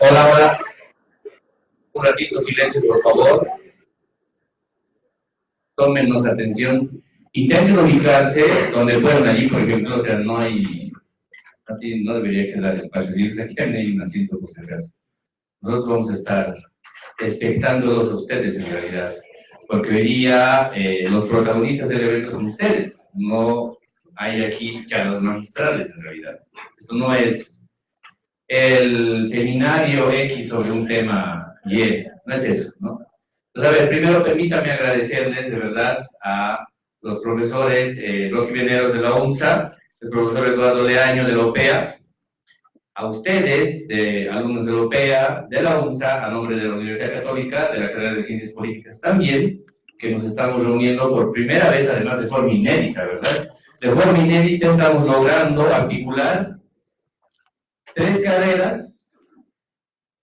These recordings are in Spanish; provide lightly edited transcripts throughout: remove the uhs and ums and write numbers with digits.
Hola, hola. Un ratito silencio, por favor. Tómenos atención. Intenten ubicarse donde puedan allí, por ejemplo, o sea, no hay, no debería quedar espacio libre. Aquí también hay un asiento, por si acaso. Nosotros vamos a estar expectándolos a ustedes, en realidad. Porque hoy día los protagonistas del evento son ustedes. No hay aquí charlas magistrales, en realidad. Esto no es el seminario X sobre un tema Y, no es eso, ¿no? Entonces, a ver, primero permítame agradecerles de verdad a los profesores Roque Veneros de la UNSA, el profesor Eduardo Leaño de la OPEA, a ustedes, alumnos de la OPEA, de la UNSA, a nombre de la Universidad Católica, de la carrera de Ciencias Políticas también, que nos estamos reuniendo por primera vez, además de forma inédita, ¿verdad? De forma inédita estamos logrando articular tres carreras,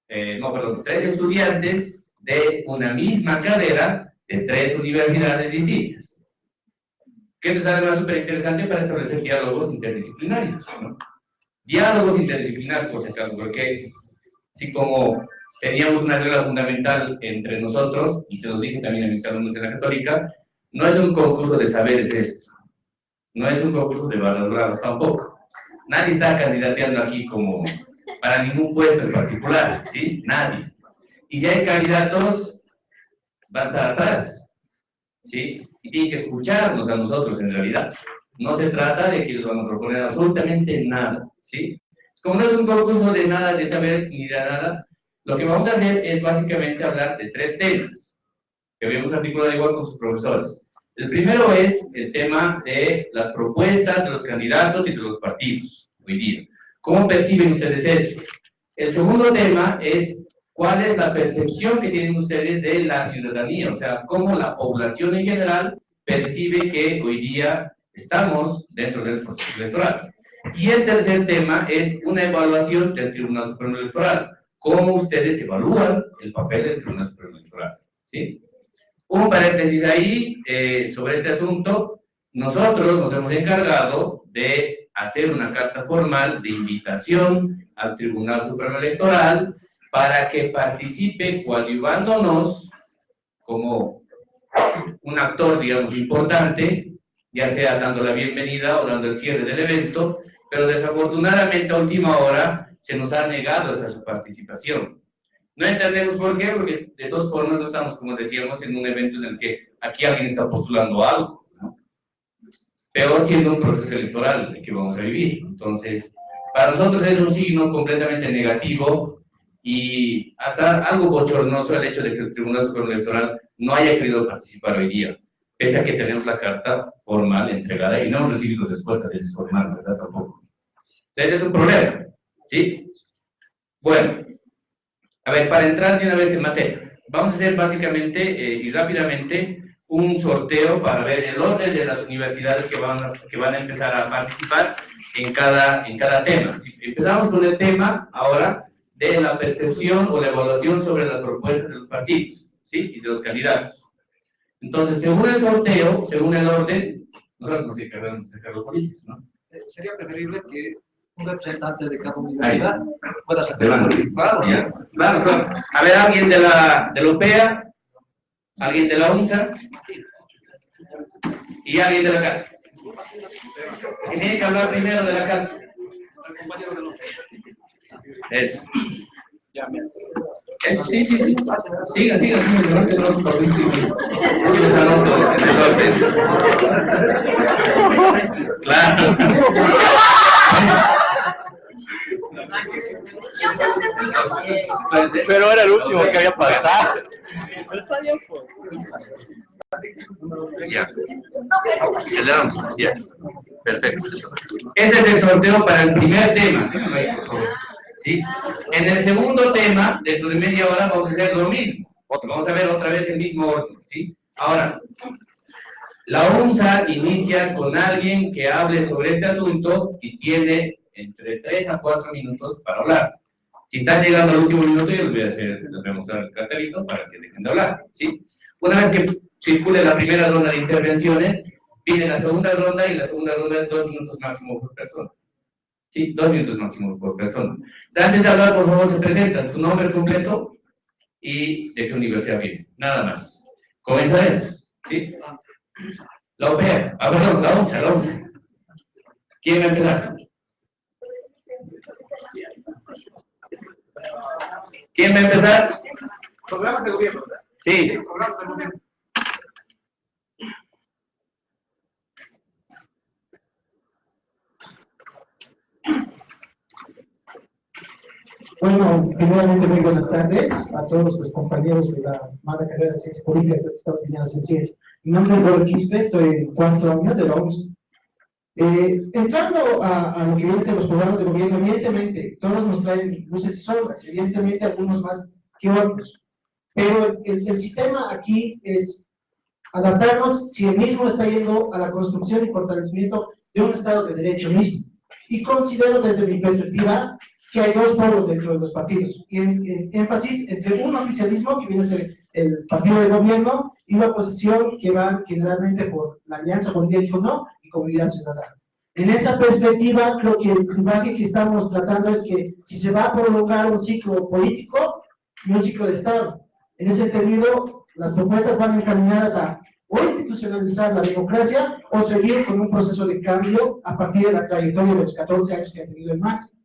tres estudiantes de una misma carrera de tres universidades distintas. Que es algo súper interesante para establecer diálogos interdisciplinarios, ¿no? Diálogos interdisciplinarios, por si acaso, porque así como teníamos una regla fundamental entre nosotros, y se los dije también a mis alumnos de la Católica, no es un concurso de saberes esto, no es un concurso de barras bravas tampoco. Nadie está candidateando aquí como para ningún puesto en particular, ¿sí? Nadie. Y si hay candidatos, van a estar atrás, ¿sí? Y tienen que escucharnos a nosotros en realidad. No se trata de que les van a proponer absolutamente nada, ¿sí? Como no es un concurso de nada, de saberes ni de nada, lo que vamos a hacer es básicamente hablar de tres temas que habíamos articulado igual con sus profesores. El primero es el tema de las propuestas de los candidatos y de los partidos hoy día. ¿Cómo perciben ustedes eso? El segundo tema es cuál es la percepción que tienen ustedes de la ciudadanía, o sea, cómo la población en general percibe que hoy día estamos dentro del proceso electoral. Y el tercer tema es una evaluación del Tribunal Supremo Electoral. ¿Cómo ustedes evalúan el papel del Tribunal Supremo Electoral? ¿Sí? Un paréntesis ahí sobre este asunto. Nosotros nos hemos encargado de hacer una carta formal de invitación al Tribunal Supremo Electoral para que participe coadyuvándonos como un actor, digamos, importante, ya sea dando la bienvenida o dando el cierre del evento, pero desafortunadamente a última hora se nos ha negado esa participación. No entendemos por qué, porque de todas formas no estamos, como decíamos, en un evento en el que aquí alguien está postulando algo, ¿no? Peor siendo un proceso electoral el que vamos a vivir. Entonces, para nosotros es un signo completamente negativo y hasta algo bochornoso el hecho de que el Tribunal Supremo Electoral no haya querido participar hoy día, pese a que tenemos la carta formal entregada y no hemos recibido respuesta de ese formal, ¿verdad? Tampoco. Entonces, es un problema, ¿sí? Bueno, a ver, para entrar de una vez en materia, vamos a hacer básicamente y rápidamente un sorteo para ver el orden de las universidades que van a empezar a participar en cada tema. Empezamos con el tema ahora de la percepción o la evaluación sobre las propuestas de los partidos, ¿sí? Y de los candidatos. Entonces, según el sorteo, según el orden, nosotros nos encargamos de sacar los políticos, ¿no? Sería preferible que un representante de cada universidad pueda sacar claro. Claro. A ver, alguien de la OPEA, alguien de la UNSA y alguien de la CAT. Tiene que hablar primero de la CAT. Eso. Eso, sí. Siga. Claro. Pero era el último que había pasado. Pero está bien, pues. Ya. Ya. Perfecto. Este es el sorteo para el primer tema. ¿Sí? En el segundo tema, dentro de media hora, vamos a hacer lo mismo. Vamos a ver otra vez el mismo orden. ¿Sí? Ahora, la UNSA inicia con alguien que hable sobre este asunto y tiene entre 3 a 4 minutos para hablar. Si están llegando al último minuto, yo les voy a mostrar el cartelito para que dejen de hablar, ¿sí? Una vez que circule la primera ronda de intervenciones, viene la segunda ronda y la segunda ronda es 2 minutos máximo por persona. Sí, 2 minutos máximo por persona. Antes de hablar, por favor, se presentan su nombre completo y de qué universidad viene. Nada más. Comenzaremos. ¿Sí? La OPEA. Ah, perdón, la 11. ¿Quién va a empezar? ¿Quién va a empezar? Programas de gobierno, ¿verdad? Sí. Programas de gobierno. Bueno, primeramente muy buenas tardes a todos los compañeros de la amada carrera de Ciencia Política de Estados Unidos en Ciencia. Mi nombre es Robert Quispe, estoy en 4º año de la OMS. Entrando a lo que vienen a ser los programas de gobierno, evidentemente todos nos traen luces y sombras, evidentemente algunos más que otros. Pero el sistema aquí es adaptarnos si el mismo está yendo a la construcción y fortalecimiento de un Estado de Derecho mismo. Y considero desde mi perspectiva que hay dos polos dentro de los partidos, y en énfasis entre un oficialismo que viene a ser el partido de gobierno y la oposición que va generalmente por la Alianza Bolivia Dijo No y Comunidad Ciudadana. En esa perspectiva, creo que el clivaje que estamos tratando es que si se va a prolongar un ciclo político y un ciclo de Estado, en ese entendido, las propuestas van encaminadas a o institucionalizar la democracia o seguir con un proceso de cambio a partir de la trayectoria de los 14 años que ha tenido el MAS.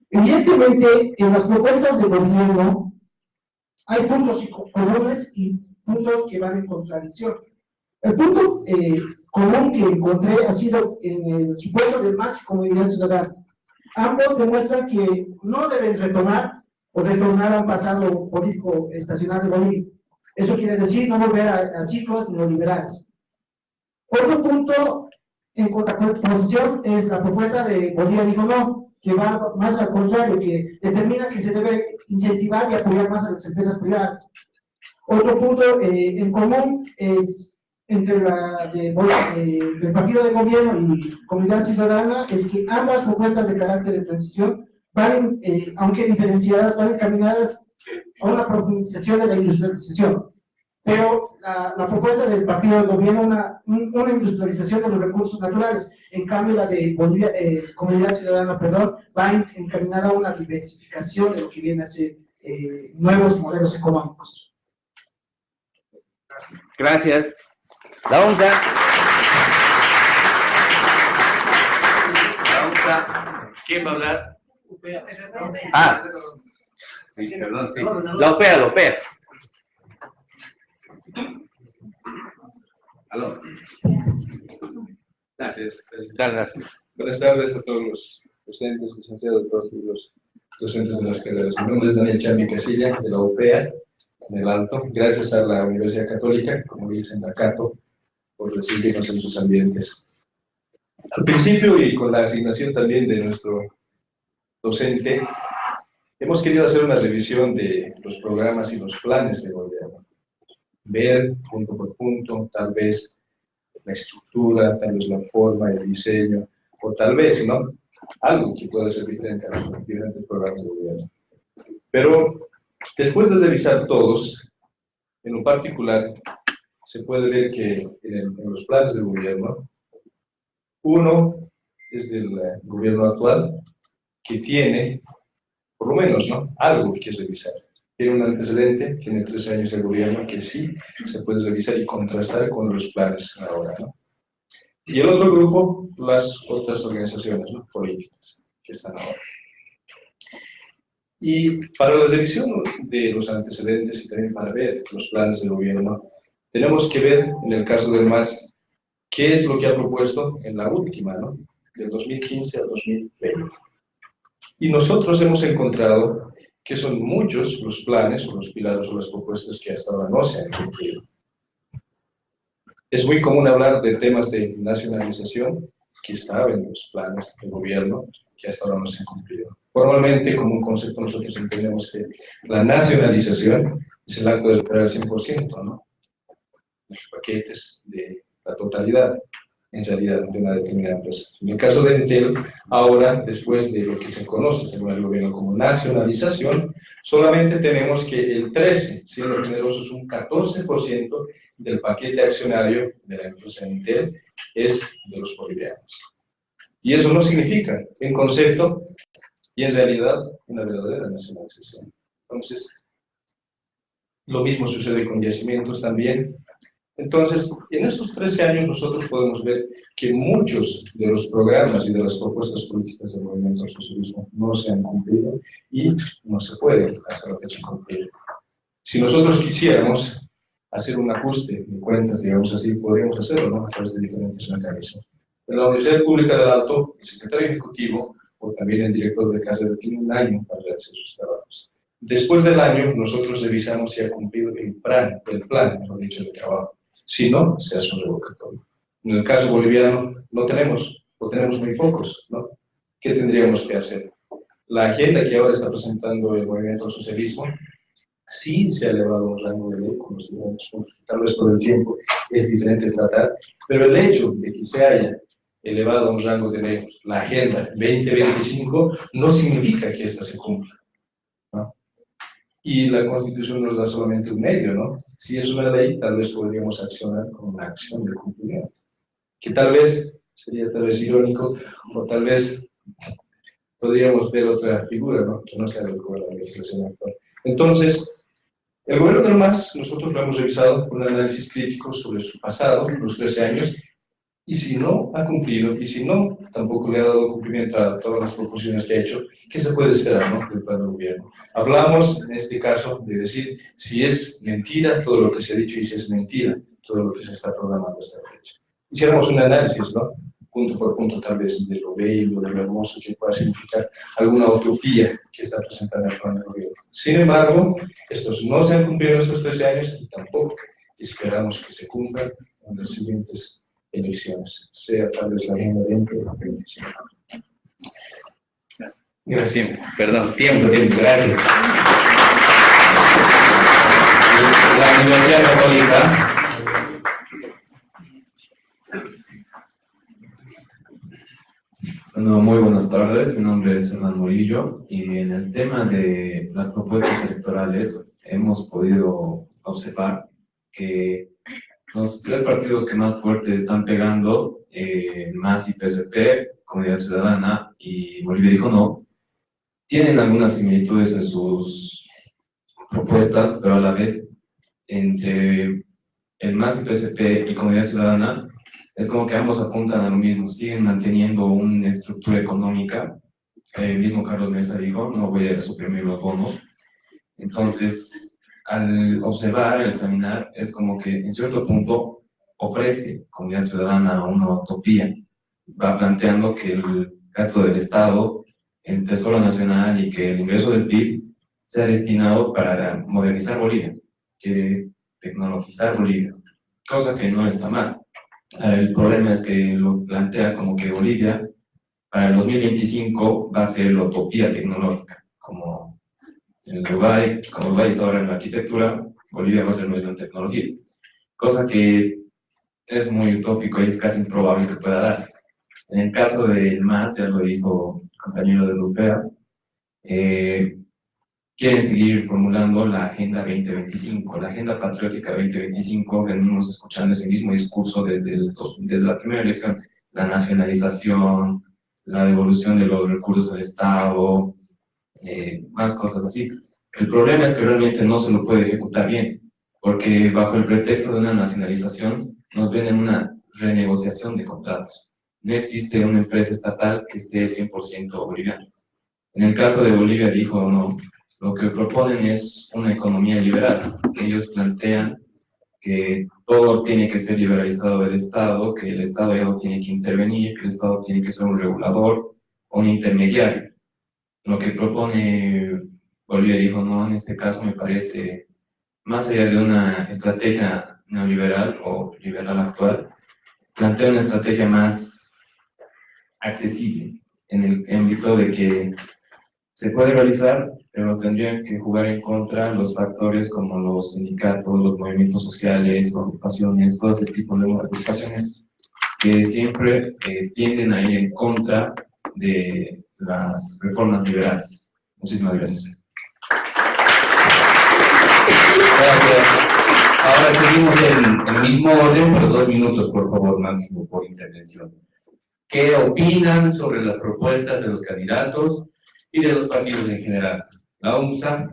Evidentemente, en las propuestas de gobierno hay puntos comunes y puntos que van en contradicción. El punto común que encontré ha sido en el supuesto del MAS y Comunidad Ciudadana. Ambos demuestran que no deben retomar o retornar a un pasado político estacional de Bolivia. Eso quiere decir no volver a ciclos neoliberales. Otro punto en contraposición es la propuesta de Bolivia Dijo No, que va más al contrario, que determina que se debe incentivar y apoyar más a las empresas privadas. Otro punto en común es entre el partido de gobierno y Comunidad Ciudadana, es que ambas propuestas de carácter de transición van, aunque diferenciadas, van encaminadas a una profundización de la industrialización. Pero la propuesta del partido de gobierno una industrialización de los recursos naturales. En cambio, la de Bolivia, Comunidad Ciudadana, perdón, va encaminada a una diversificación de lo que viene a ser nuevos modelos económicos. Gracias. La ONSA. ¿Quién va a hablar? Ah, sí, perdón, sí. La OPEA. Aló. Gracias. Gracias. Buenas tardes a todos los docentes, licenciados, todos los docentes de las carreras. Mi nombre es Daniel Chambi Casilla, de la UPEA, en el Alto. Gracias a la Universidad Católica, como dicen la Cato, por recibirnos en sus ambientes. Al principio, y con la asignación también de nuestro docente, hemos querido hacer una revisión de los programas y los planes de gobierno. Ver punto por punto, tal vez la estructura, tal vez la forma, el diseño, o tal vez, ¿no?, algo que pueda ser diferente a los diferentes programas de gobierno. Pero después de revisar todos, en lo particular, se puede ver que en los planes de gobierno, uno es del gobierno actual, que tiene, por lo menos, ¿no?, algo que revisar. Tiene un antecedente, tiene 3 años de gobierno que sí se puede revisar y contrastar con los planes ahora, ¿no? Y el otro grupo, las otras organizaciones, ¿no?, políticas que están ahora. Y para la revisión de los antecedentes y también para ver los planes de gobierno, tenemos que ver, en el caso del MAS, qué es lo que ha propuesto en la última, ¿no?, del 2015 al 2020. Y nosotros hemos encontrado que son muchos los planes, o los pilares, o las propuestas que hasta ahora no se han cumplido. Es muy común hablar de temas de nacionalización, que estaban en los planes del gobierno, que hasta ahora no se han cumplido. Formalmente, como un concepto, nosotros entendemos que la nacionalización es el acto de operar al 100%, ¿no?, los paquetes de la totalidad, en realidad, de una determinada empresa. En el caso de Entel, ahora, después de lo que se conoce según el gobierno como nacionalización, solamente tenemos que el 13, siendo generosos, un 14% del paquete accionario de la empresa Entel es de los bolivianos. Y eso no significa, en concepto y en realidad, una verdadera nacionalización. Entonces, lo mismo sucede con yacimientos también. Entonces, en estos 13 años nosotros podemos ver que muchos de los programas y de las propuestas políticas del movimiento al socialismo no se han cumplido y no se puede hasta la fecha cumplir. Si nosotros quisiéramos hacer un ajuste de cuentas, digamos así, podríamos hacerlo, ¿no?, a través de diferentes mecanismos. En la Universidad Pública del Alto, el secretario ejecutivo, o también el director de cátedra, tiene un año para realizar sus trabajos. Después del año, nosotros revisamos si ha cumplido el plan, mejor dicho, de trabajo. Si no, se hace un revocatorio. En el caso boliviano, no tenemos, o tenemos muy pocos, ¿no? ¿Qué tendríamos que hacer? La agenda que ahora está presentando el movimiento al socialismo, sí se ha elevado un rango de ley con los ciudadanos, tal vez por el tiempo es diferente tratar, pero el hecho de que se haya elevado a un rango de ley la Agenda 2025 no significa que ésta se cumpla, ¿no? Y la Constitución nos da solamente un medio, ¿no? Si es una ley, tal vez podríamos accionar con una acción de cumplimiento, que tal vez sería irónico, o tal vez podríamos ver otra figura, ¿no?, que no sea del gobierno de la legislación actual. Entonces, el gobierno del MAS, nosotros lo hemos revisado con un análisis crítico sobre su pasado, los 13 años, y si no ha cumplido, y si no, tampoco le ha dado cumplimiento a todas las proposiciones que ha hecho, ¿qué se puede esperar, ¿no?, del plan de gobierno? Hablamos, en este caso, de decir si es mentira todo lo que se ha dicho y si es mentira todo lo que se está programando hasta la fecha. Hiciéramos un análisis, ¿no?, punto por punto, tal vez, de lo bello, de lo hermoso que pueda significar alguna utopía que está presentando el plan de gobierno. Sin embargo, estos no se han cumplido en estos 13 años y tampoco esperamos que se cumplan en las siguientes elecciones, sea tal vez la agenda 2025. Gracias. Perdón, tiempo, gracias. La Universidad Católica. Bueno, muy buenas tardes, mi nombre es Hernán Murillo y en el tema de las propuestas electorales hemos podido observar que los tres partidos que más fuerte están pegando, MAS y PSP, Comunidad Ciudadana y Bolivia Dijo No, tienen algunas similitudes en sus propuestas, pero a la vez entre el MAS y PSP y Comunidad Ciudadana es como que ambos apuntan a lo mismo, siguen manteniendo una estructura económica. El mismo Carlos Mesa dijo, no voy a suprimir los bonos. Entonces, al observar, al examinar, es como que en cierto punto ofrece Comunidad Ciudadana una utopía. Va planteando que el gasto del Estado, el Tesoro Nacional y que el ingreso del PIB sea destinado para modernizar Bolivia, que tecnologizar Bolivia, cosa que no está mal. El problema es que lo plantea como que Bolivia para el 2025 va a ser la utopía tecnológica, como en Dubái, como Dubái es ahora en la arquitectura, Bolivia va a ser nuestra en tecnología, cosa que es muy utópico y es casi improbable que pueda darse. En el caso del MAS, ya lo dijo el compañero de Lupea, quieren seguir formulando la Agenda 2025, la Agenda Patriótica 2025, venimos escuchando ese mismo discurso desde la primera elección, la nacionalización, la devolución de los recursos del Estado, más cosas así. El problema es que realmente no se lo puede ejecutar bien, porque bajo el pretexto de una nacionalización nos ven en una renegociación de contratos. No existe una empresa estatal que esté 100% boliviana. En el caso de Bolivia Dijo No, lo que proponen es una economía liberal. Ellos plantean que todo tiene que ser liberalizado del Estado, que el Estado ya no tiene que intervenir, que el Estado tiene que ser un regulador o un intermediario. Lo que propone Bolivia Dijo No, en este caso me parece, más allá de una estrategia neoliberal o liberal actual, plantea una estrategia más accesible, en el ámbito de que se puede realizar, pero tendrían que jugar en contra los factores como los sindicatos, los movimientos sociales, agrupaciones, todo ese tipo de agrupaciones que siempre tienden a ir en contra de las reformas liberales. Muchísimas gracias. Gracias. Ahora seguimos en el mismo orden, pero 2 minutos, por favor, máximo por intervención. qué opinan sobre las propuestas de los candidatos y de los partidos en general. La UNSA.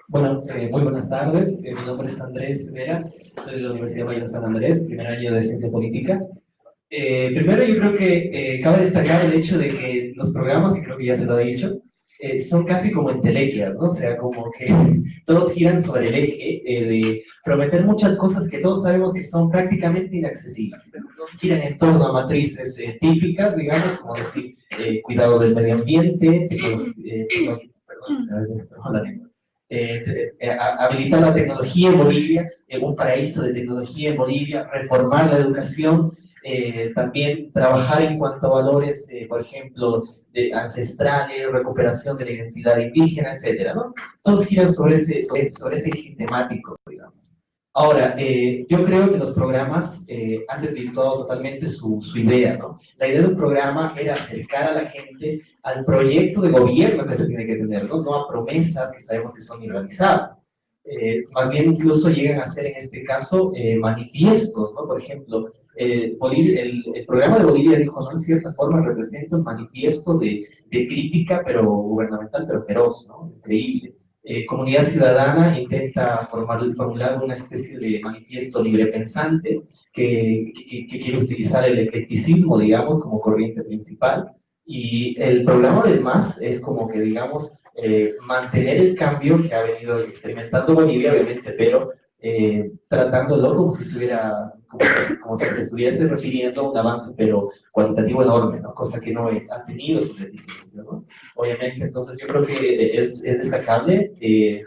Bueno, muy buenas tardes. Mi nombre es Andrés Vera, soy de la Universidad Mayor de San Andrés, primer año de Ciencia Política. Primero, yo creo que cabe destacar el hecho de que los programas, y creo que ya se lo he dicho, son casi como entelequias, ¿no? O sea, como que todos giran sobre el eje de prometer muchas cosas que todos sabemos que son prácticamente inaccesibles, ¿no? Giran en torno a matrices típicas, digamos, como decir, cuidado del medio ambiente, habilitar la tecnología en Bolivia, un paraíso de tecnología en Bolivia, reformar la educación, también trabajar en cuanto a valores, por ejemplo, de ancestrales, recuperación de la identidad indígena, etcétera, ¿no? Todos giran sobre ese eje temático, digamos. Ahora, yo creo que los programas han desvirtuado totalmente su idea, ¿no? La idea de un programa era acercar a la gente al proyecto de gobierno que se tiene que tener, ¿no? No a promesas que sabemos que son irrealizables. Más bien incluso llegan a ser en este caso manifiestos, ¿no? Por ejemplo, el programa de Bolivia dijo, ¿no? En cierta forma representa un manifiesto de crítica, pero gubernamental, pero feroz, ¿no? Increíble. Comunidad Ciudadana intenta formular una especie de manifiesto librepensante que quiere utilizar el eclecticismo, digamos, como corriente principal. Y el programa del MAS es como que, digamos, mantener el cambio que ha venido experimentando Bolivia, obviamente, pero tratándolo como si como si se estuviese refiriendo a un avance, pero cualitativo enorme, ¿no? Cosa que no es, ha tenido sus deficiencias, ¿no? Obviamente, entonces yo creo que es destacable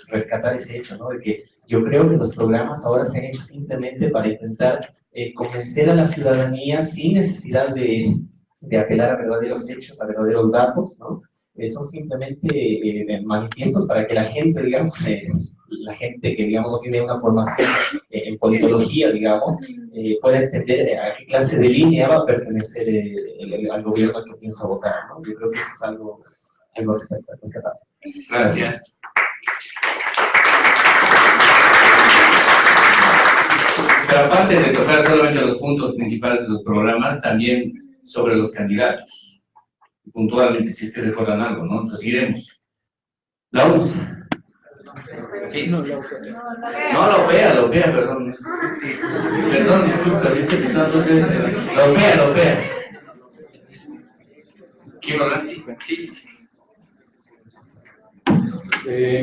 rescatar ese hecho, ¿no? De que yo creo que los programas ahora se han hecho simplemente para intentar convencer a la ciudadanía sin necesidad de apelar a verdaderos hechos, a verdaderos datos, ¿no? Son simplemente manifiestos para que la gente, digamos, la gente que, digamos, no tiene una formación en politología, digamos, pueda entender a qué clase de línea va a pertenecer al gobierno al que piensa votar, ¿no? Yo creo que eso es algo rescatable. Gracias. Pero aparte de tocar solamente los puntos principales de los programas, también sobre los candidatos. Puntualmente, si es que recuerdan algo, ¿no? Entonces seguiremos. La UNSA. Sí. No, la OPEA, perdón. Perdón, disculpa, viste que son dos veces. La OPEA. ¿Quién habla? Sí.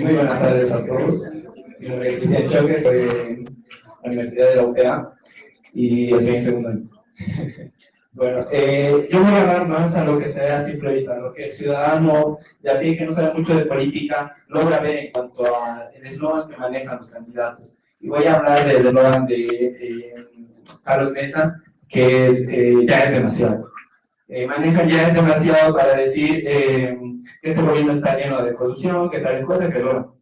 Muy buenas tardes a todos. Mi nombre es Cristian Choque, soy de la Universidad de la UPEA y estoy en segundo año. Bueno, yo voy a hablar más a lo que se ve a simple vista, lo que el ciudadano de a pie que no sabe mucho de política logra ver en cuanto al eslogan que manejan los candidatos. Y voy a hablar del eslogan de Carlos Mesa, que es ya es demasiado. Manejan ya es demasiado para decir que este gobierno está lleno de corrupción, que tal cosa, que bueno,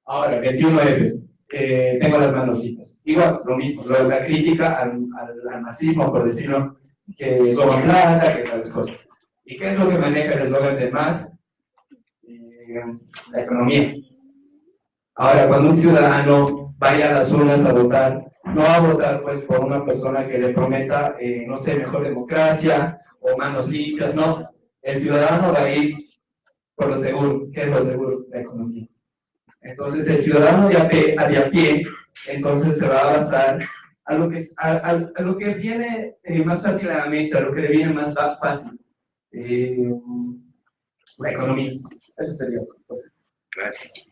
Ahora, 21F. Tengo las manos limpias. Igual, lo mismo, la crítica al nazismo, por decirlo, que roban plata, que tales cosas. ¿Y qué es lo que maneja el eslogan del MAS? La economía. Ahora, cuando un ciudadano vaya a las urnas a votar, no va a votar pues por una persona que le prometa, no sé, mejor democracia o manos limpias, no. El ciudadano va a ir por lo seguro. ¿Qué es lo seguro? La economía. Entonces, el ciudadano de a pie, entonces se va a basar a lo que viene más fácil a la mente, a lo que le viene más fácil. La economía. Eso sería. Gracias.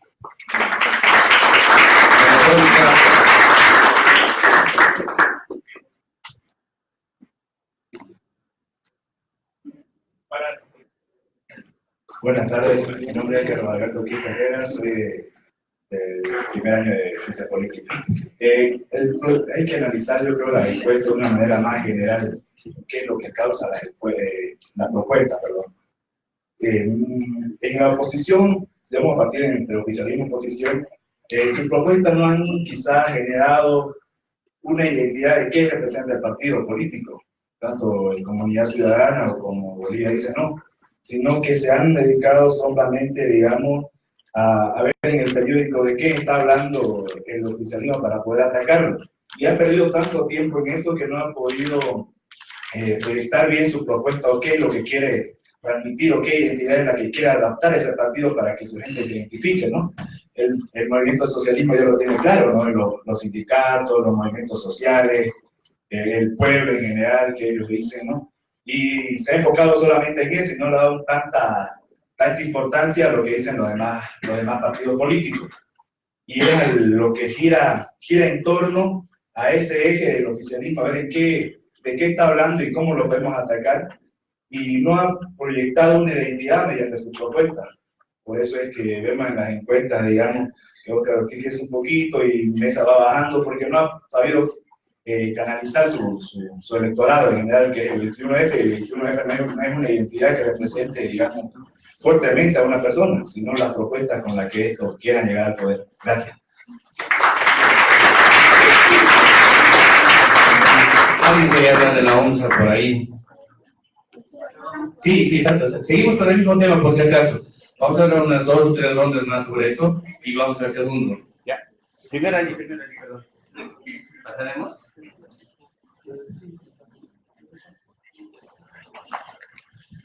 Buenas tardes, mi nombre es Carlos Alberto Quiz Herrera, soy del primer año de Ciencia Política. Hay que analizar, yo creo, la encuesta de una manera más general, qué es lo que causa la propuesta, perdón. En la oposición, si vamos a partir entre oficialismo y oposición, sus propuestas no han quizás generado una identidad de qué representa el partido político, tanto en Comunidad Ciudadana o como Bolivia dice no, sino que se han dedicado solamente, digamos, a ver en el periódico de qué está hablando el oficialismo para poder atacarlo. Y ha perdido tanto tiempo en esto que no ha podido proyectar bien su propuesta, o qué es lo que quiere transmitir, o qué identidad es la que quiere adaptar a ese partido para que su gente se identifique, ¿no? El movimiento socialismo ya lo tiene claro, ¿no? Los sindicatos, los movimientos sociales, el pueblo en general, que ellos dicen, ¿no? Y se ha enfocado solamente en eso y no le ha dado tanta importancia a lo que dicen los demás partidos políticos. Y es lo que gira en torno a ese eje del oficialismo, a ver de qué está hablando y cómo lo podemos atacar, y no ha proyectado una identidad mediante su propuesta. Por eso es que vemos en las encuestas, digamos, que Óscar Ortiz es un poquito y Mesa va bajando, porque no ha sabido canalizar su electorado en general, que es el 21F, y el 21F no es una identidad que represente, digamos, fuertemente a una persona, sino las propuestas con las que estos quieran llegar al poder. Gracias. ¿Alguien quería hablar de la ONSA por ahí? Sí, exacto. Seguimos con el mismo tema, por si acaso. Vamos a hablar unas 2 o 3 rondas más sobre eso y vamos al segundo. Ya. Primer año, perdón. ¿Pasaremos?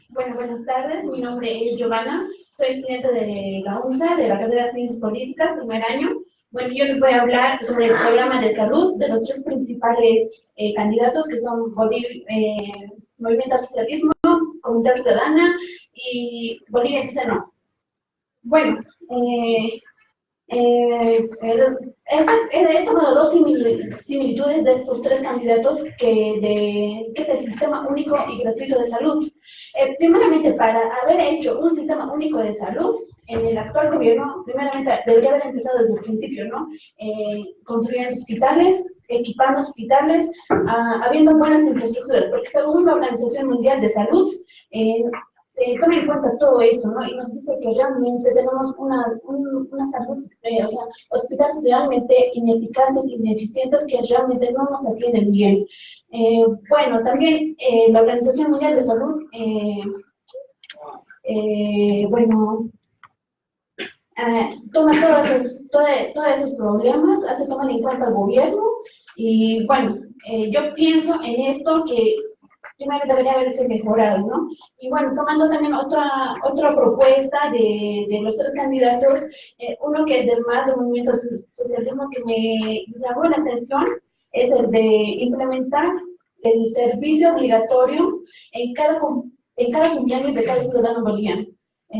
Bueno, buenas tardes. Mi nombre es Giovanna. Soy estudiante de la UNSA, de la carrera de Ciencias Políticas, primer año. Bueno, yo les voy a hablar sobre el programa de salud de los 3 principales candidatos, que son Movimiento al Socialismo, Comunidad Ciudadana y Bolivia Quizá No. Bueno, he tomado 2 similitudes de estos 3 candidatos, que es el Sistema Único y Gratuito de Salud. Primeramente, para haber hecho un sistema único de salud en el actual gobierno, primeramente debería haber empezado desde el principio, ¿no? Construyendo hospitales, equipando hospitales, habiendo buenas infraestructuras, porque según la Organización Mundial de Salud, toma en cuenta todo esto, ¿no? Y nos dice que realmente tenemos una salud, o sea, hospitales realmente ineficaces, ineficientes, que realmente no nos atienden bien. Bueno, también la Organización Mundial de Salud, toma todos esos problemas, hace tomar en cuenta al gobierno, y bueno, yo pienso en esto que primero debería haberse mejorado, ¿no? Y bueno, tomando también otra propuesta de los 3 candidatos, uno que es del Movimiento Socialismo, que me llamó la atención, es el de implementar el servicio obligatorio en cada cumpleaños de cada ciudadano boliviano.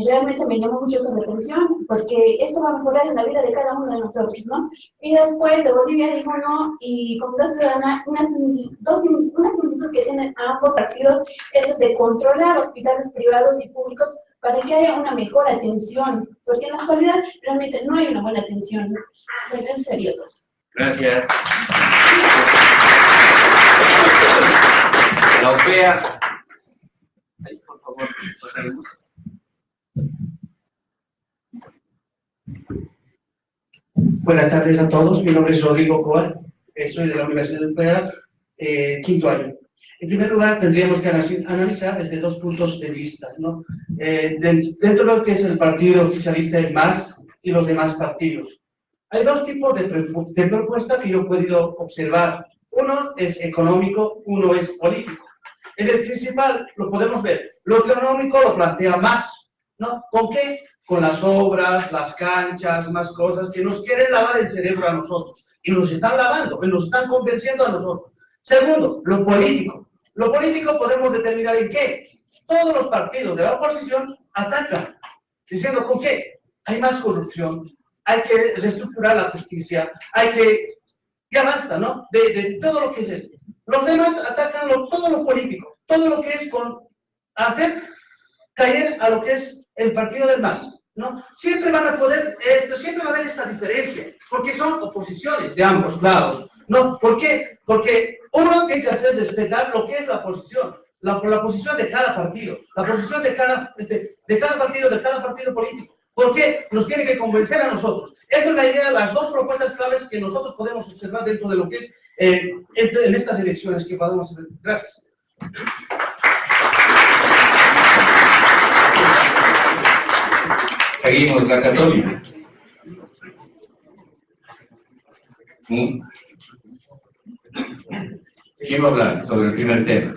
Realmente me llamó mucho esa atención, porque esto va a mejorar en la vida de cada uno de nosotros, ¿no? Y después de Bolivia dijo no, y Comunidad Ciudadana, una similitud que tienen a ambos partidos es el de controlar hospitales privados y públicos para que haya una mejor atención, porque en la actualidad realmente no hay una buena atención. Bueno, eso sería todo. Gracias. La OPEA. Ahí, por favor, pasaremos. Buenas tardes a todos, mi nombre es Rodrigo Coa, soy de la Universidad de UPEA, quinto año. En primer lugar, tendríamos que analizar desde 2 puntos de vista, ¿no? Dentro de lo que es el partido oficialista, el MAS y los demás partidos. Hay 2 tipos de propuestas que yo he podido observar. Uno es económico, uno es político. En el principal lo podemos ver, lo económico lo plantea MAS, ¿no? ¿Con qué? Con las obras, las canchas, más cosas que nos quieren lavar el cerebro a nosotros. Y nos están lavando, y nos están convenciendo a nosotros. Segundo, lo político. Lo político podemos determinar en qué. Todos los partidos de la oposición atacan, diciendo ¿con qué? Hay más corrupción, hay que reestructurar la justicia, hay que... Ya basta, ¿no? De todo lo que es esto. Los demás atacan todo lo político, todo lo que es con hacer caer a lo que es el partido del MAS, ¿no? Siempre van a poder esto, siempre va a haber esta diferencia, porque son oposiciones de ambos lados, ¿no? ¿Por qué? Porque uno tiene que hacer respetar lo que es la posición, la posición de cada partido, la posición de cada partido, de cada partido político. ¿Por qué? Nos tiene que convencer a nosotros. Esta es la idea de las 2 propuestas claves que nosotros podemos observar dentro de lo que es en estas elecciones que podemos hacer. Gracias. Seguimos, la Católica. ¿Quién va a hablar sobre el primer tema?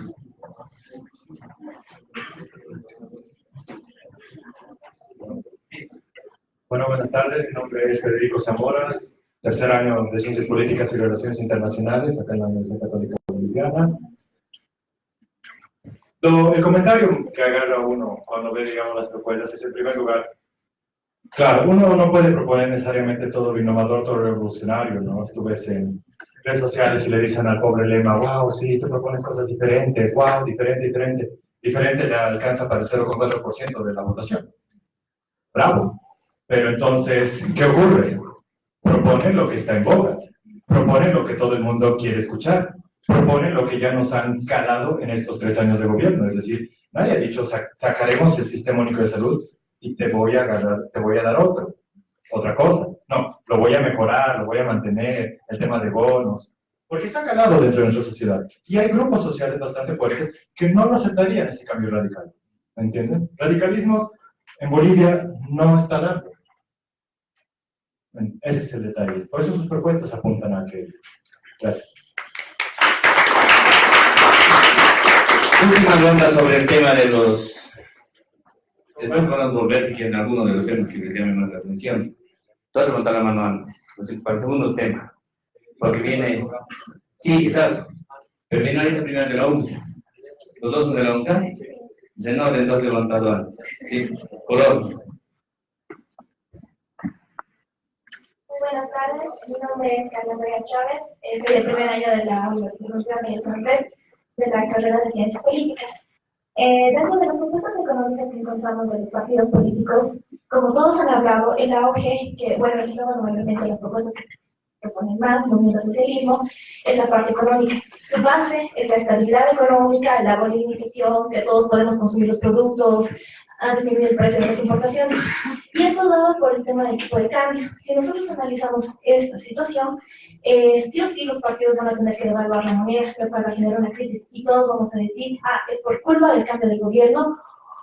Bueno, buenas tardes. Mi nombre es Federico Zamora, tercer año de Ciencias Políticas y Relaciones Internacionales acá en la Universidad Católica Boliviana. El comentario que agarra uno cuando ve, digamos, las propuestas es, en primer lugar, claro, uno no puede proponer necesariamente todo lo innovador, todo lo revolucionario, ¿no? Tú ves en redes sociales y le dicen al pobre Lema, wow, sí, tú propones cosas diferentes, wow, diferente. Diferente le alcanza para el 0,4% de la votación. Bravo. Pero entonces, ¿qué ocurre? Propone lo que está en boga. Propone lo que todo el mundo quiere escuchar. Propone lo que ya nos han calado en estos 3 años de gobierno. Es decir, nadie ha dicho, sacaremos el Sistema Único de Salud y te voy a dar otra cosa. No, lo voy a mejorar, lo voy a mantener, el tema de bonos, porque está calado dentro de nuestra sociedad. Y hay grupos sociales bastante fuertes que no lo aceptarían ese cambio radical. ¿Me entienden? Radicalismo en Bolivia no está dando. Ese es el detalle. Por eso sus propuestas apuntan a aquello. Gracias. Última ronda sobre el tema de los... Después podemos volver si quieren alguno de los temas que les llamen más la atención. Todos levantar la mano antes. Entonces, para el segundo tema. Porque viene... Sí, exacto. Pero viene ahorita primero de la UNSA. ¿Los dos son de la UNSA? De no, de dos levantado antes. Sí, por orden. Muy buenas tardes, mi nombre es Carla Andrea Chávez, soy del primer año de la Universidad de San Andrés, de la carrera de Ciencias Políticas. Dentro de las propuestas económicas que encontramos de los partidos políticos, como todos han hablado, el auge, que bueno, el normalmente las propuestas que proponen más, movimiento al socialismo, es la parte económica. Su base es la estabilidad económica, la bolivarización, que todos podemos consumir los productos, a disminuir el precio de las importaciones. Y esto dado por el tema del tipo de cambio. Si nosotros analizamos esta situación, sí o sí los partidos van a tener que devaluar la moneda, lo cual va a generar una crisis. Y todos vamos a decir, es por culpa del cambio del gobierno,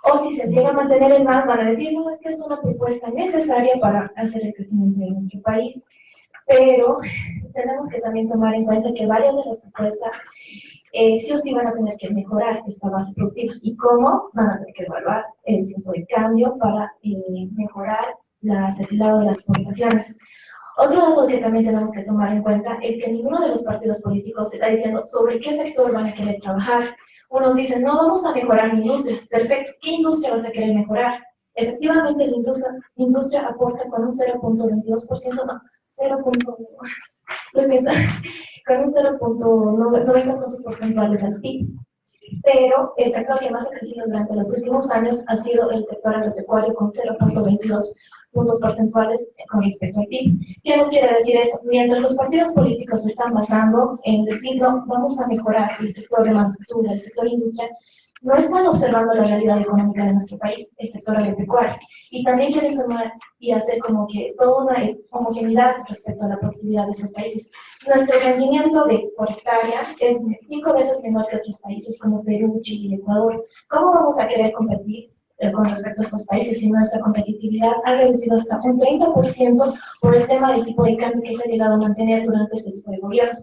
o si se llega a mantener el MAS, van a decir, no, es que es una propuesta necesaria para hacer el crecimiento de nuestro país. Pero tenemos que también tomar en cuenta que varias de las propuestas sí o sí van a tener que mejorar esta base productiva. ¿Y cómo? Van a tener que evaluar el tiempo de cambio para mejorar el lado de las exportaciones. Otro dato que también tenemos que tomar en cuenta es que ninguno de los partidos políticos está diciendo sobre qué sector van a querer trabajar. Unos dicen, no, vamos a mejorar la industria. Perfecto, ¿qué industria vas a querer mejorar? Efectivamente, la industria aporta con un 0.22%, no, 0.90 puntos porcentuales al PIB. Pero el sector que más ha crecido durante los últimos años ha sido el sector agropecuario con 0.22 puntos porcentuales con respecto al PIB. ¿Qué nos quiere decir esto? Mientras los partidos políticos se están basando en decir, no, vamos a mejorar el sector de manufactura, el sector industrial, no están observando la realidad económica de nuestro país, el sector agropecuario. Y también quieren tomar y hacer como que toda una homogeneidad respecto a la productividad de estos países. Nuestro rendimiento por hectárea es 5 veces menor que otros países como Perú, Chile y Ecuador. ¿Cómo vamos a querer competir con respecto a estos países si nuestra competitividad ha reducido hasta un 30% por el tema del tipo de cambio que se ha llegado a mantener durante este tipo de gobierno?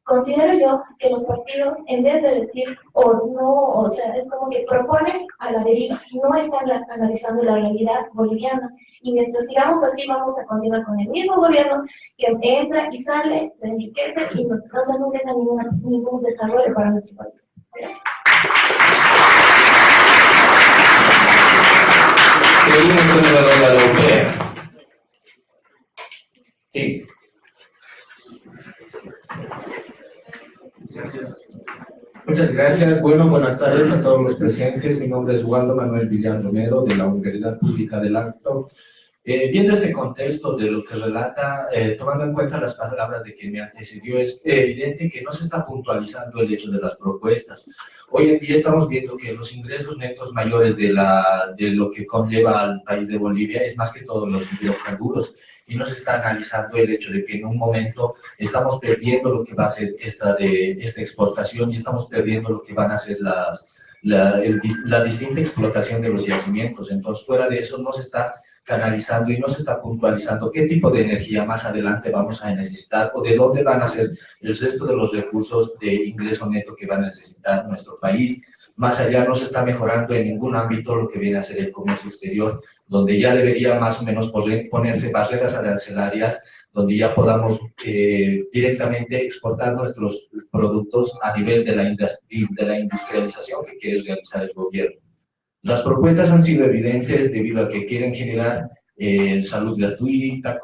Considero yo que los partidos, en vez de decir o sea, es como que proponen a la deriva, no están analizando la realidad boliviana. Y mientras sigamos así, vamos a continuar con el mismo gobierno que entra y sale, se enriquece y no se nunca ningún desarrollo para nuestro país. Gracias. Seguimos con la europea. Sí. Muchas gracias. Bueno, buenas tardes a todos los presentes. Mi nombre es Waldo Manuel Villar Romero, de la Universidad Pública del Alto. Viendo este contexto de lo que relata, tomando en cuenta las palabras de quien me antecedió, es evidente que no se está puntualizando el hecho de las propuestas. Hoy en día estamos viendo que los ingresos netos mayores de lo que conlleva al país de Bolivia es más que todo los hidrocarburos, y no se está analizando el hecho de que en un momento estamos perdiendo lo que va a ser esta exportación, y estamos perdiendo lo que van a ser la distinta explotación de los yacimientos. Entonces, fuera de eso, no se está canalizando y no se está puntualizando qué tipo de energía más adelante vamos a necesitar o de dónde van a ser el resto de los recursos de ingreso neto que va a necesitar nuestro país. Más allá no se está mejorando en ningún ámbito lo que viene a ser el comercio exterior, donde ya debería más o menos ponerse barreras arancelarias, donde ya podamos directamente exportar nuestros productos a nivel de la industrialización que quiere realizar el gobierno. Las propuestas han sido evidentes debido a que quieren generar salud gratuita,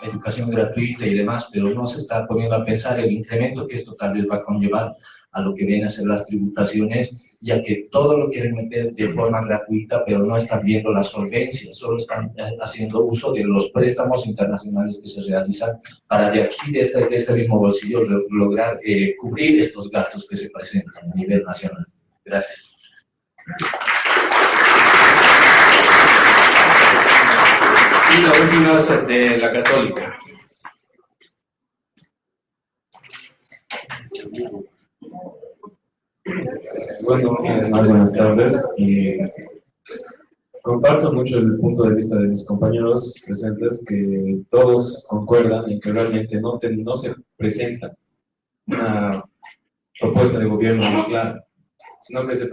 educación gratuita y demás, pero no se está poniendo a pensar el incremento que esto tal vez va a conllevar a lo que vienen a ser las tributaciones, ya que todo lo quieren meter de forma gratuita, pero no están viendo la solvencia, solo están haciendo uso de los préstamos internacionales que se realizan para de aquí, de este mismo bolsillo, lograr cubrir estos gastos que se presentan a nivel nacional. Gracias. Y la última es de la Católica. Bueno, más buenas tardes. Comparto mucho el punto de vista de mis compañeros presentes, que todos concuerdan en que realmente no se presenta una propuesta de gobierno muy clara, sino que se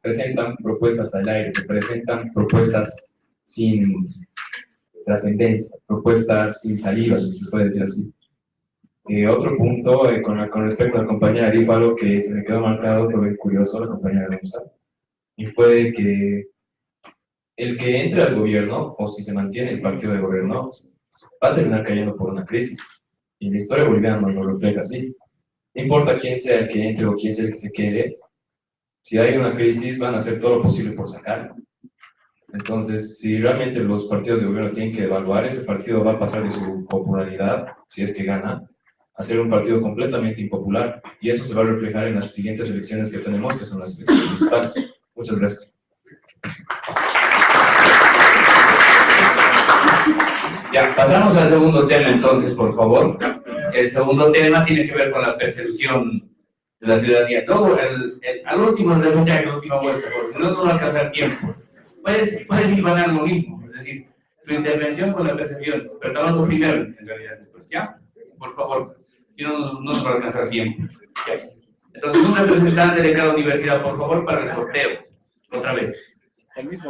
presentan propuestas al aire, se presentan propuestas sin trascendencia, propuestas sin saliva, si se puede decir así. Otro punto, con respecto a la compañera Arípalo, que se me quedó marcado por el curioso, la compañera Rosa, y fue que el que entre al gobierno, o si se mantiene el partido de gobierno, va a terminar cayendo por una crisis. Y la historia boliviana nos lo refleja así. No importa quién sea el que entre o quién sea el que se quede, si hay una crisis van a hacer todo lo posible por sacarla. Entonces, si realmente los partidos de gobierno tienen que evaluar, ese partido va a pasar de su popularidad, si es que gana, a ser un partido completamente impopular, y eso se va a reflejar en las siguientes elecciones que tenemos, que son las elecciones municipales. Muchas gracias. Ya, pasamos al segundo tema entonces, por favor. El segundo tema tiene que ver con la percepción de la ciudadanía. Luego, al último, nos debemos ya en la última vuelta, porque si no, no va a alcanzar tiempo. Puedes ir lo mismo, es decir, tu intervención con la percepción, pero te hablando primero, en realidad, después, ¿ya? Por favor, si no, no nos va a alcanzar tiempo. ¿Ya? Entonces, un representante de cada universidad, por favor, para el sorteo, otra vez.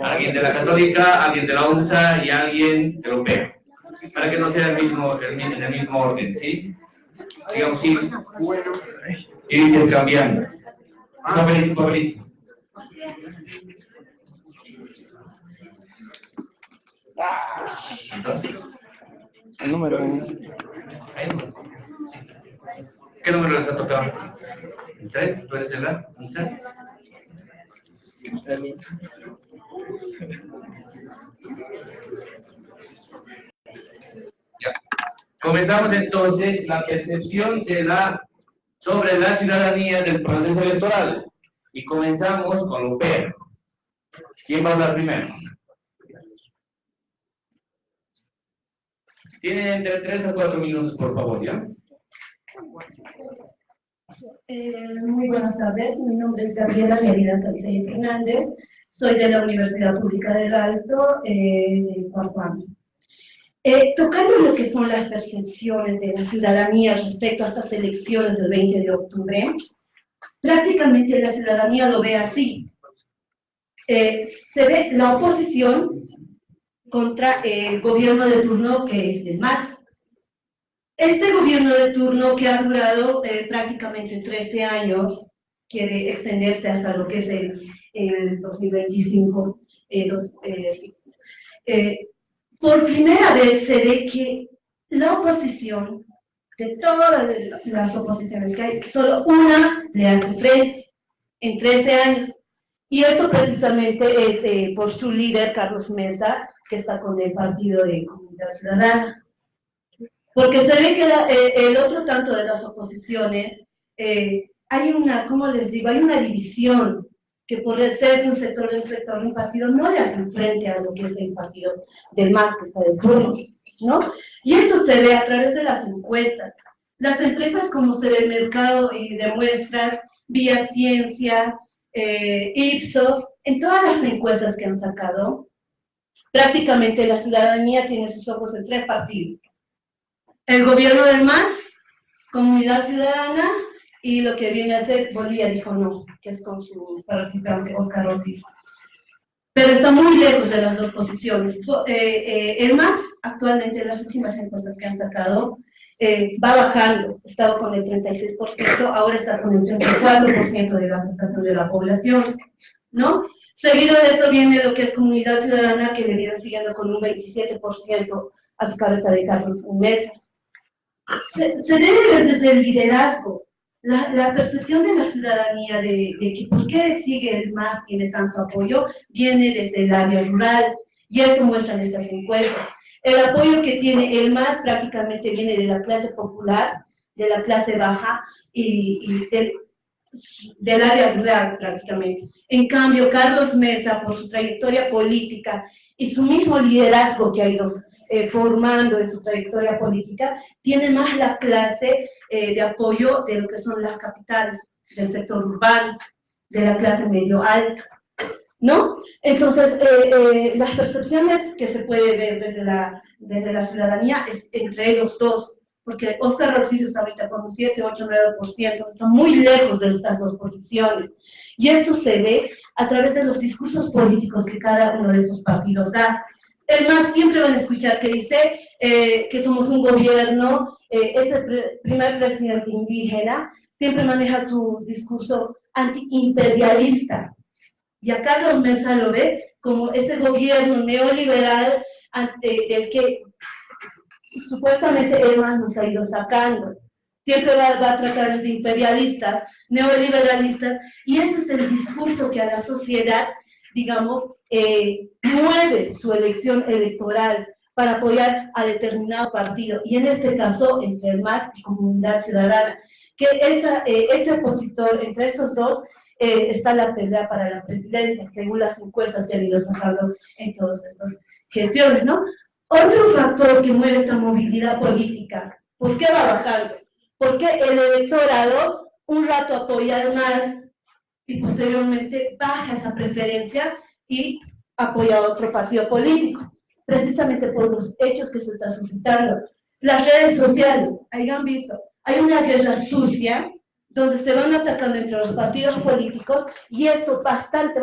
Alguien de la Católica, alguien de la UNSA y alguien de la UPEA. Para que no sea en el mismo orden, ¿sí? Digamos, sí, ir intercambiando. Un papelito. El número. ¿Qué número les ha tocado? ¿El 3? ¿Tú eres el A? ¿Un 6? Ya. Comenzamos entonces la percepción sobre la ciudadanía del proceso electoral. Y comenzamos con la UPEA. ¿Quién va a hablar primero? Tienen entre 3 a 4 minutos, por favor, ¿ya? Muy buenas tardes, mi nombre es Gabriela Mérida Calcey Fernández, soy de la Universidad Pública del Alto, del cuarto año. Tocando lo que son las percepciones de la ciudadanía respecto a estas elecciones del 20 de octubre, prácticamente la ciudadanía lo ve así. Se ve la oposición contra el gobierno de turno, que es del MAS. Este gobierno de turno, que ha durado prácticamente 13 años, quiere extenderse hasta lo que es el 2025. Por primera vez se ve que la oposición, de todas las oposiciones que hay, solo una le hace frente en 13 años. Y esto precisamente es por su líder, Carlos Mesa, que está con el Partido de Comunidad Ciudadana. Porque se ve que el otro tanto de las oposiciones, hay una, ¿cómo les digo? Hay una división que por ser de un sector de un partido no le hacen frente a lo que es el partido del MAS, que está del turno, ¿no? Y esto se ve a través de las encuestas. Las empresas como Mercado y de muestras, Vía Ciencia, Ipsos, en todas las encuestas que han sacado, prácticamente la ciudadanía tiene sus ojos en 3 partidos. El gobierno del MAS, Comunidad Ciudadana, y lo que viene a ser Bolivia dijo no, que es con su participante Óscar Ortiz. Pero está muy lejos de las dos posiciones. El MAS, actualmente, en las últimas encuestas que han sacado, va bajando. Estaba con el 36%, ahora está con el 34% de la aceptación de la población, ¿no? Seguido de eso viene lo que es Comunidad Ciudadana, que le viene siguiendo con un 27% a su cabeza de Carlos Mesa. Se debe ver desde el liderazgo. La percepción de la ciudadanía de que por qué sigue el MAS tiene tanto apoyo, viene desde el área rural, y esto muestran estas encuestas. El apoyo que tiene el MAS prácticamente viene de la clase popular, de la clase baja y del área rural prácticamente. En cambio, Carlos Mesa, por su trayectoria política y su mismo liderazgo que ha ido formando en su trayectoria política, tiene más la clase de apoyo de lo que son las capitales, del sector urbano, de la clase medio alta, ¿no? Entonces, las percepciones que se puede ver desde la ciudadanía es entre ellos dos, porque Óscar Ortiz está ahorita con un 7, 8, 9%, está muy lejos de estas dos posiciones, y esto se ve a través de los discursos políticos que cada uno de esos partidos da. El MAS siempre van a escuchar que dice que somos un gobierno, es el primer presidente indígena, siempre maneja su discurso antiimperialista. Y a Carlos Mesa lo ve como ese gobierno neoliberal del que supuestamente el MAS nos ha ido sacando. Siempre va a tratar de imperialistas, neoliberalistas, y ese es el discurso que a la sociedad, digamos, mueve su elección electoral para apoyar a determinado partido, y en este caso entre el MAS y Comunidad Ciudadana, que este opositor, entre estos dos, está la pelea para la presidencia, según las encuestas que han ido sacando en todas estas gestiones, ¿no? Otro factor que mueve esta movilidad política, ¿por qué va bajando? Porque el electorado un rato apoya al MAS y posteriormente baja esa preferencia y apoya a otro partido político, precisamente por los hechos que se están suscitando. Las redes sociales, hayan visto, hay una guerra sucia donde se van atacando entre los partidos políticos, y esto bastante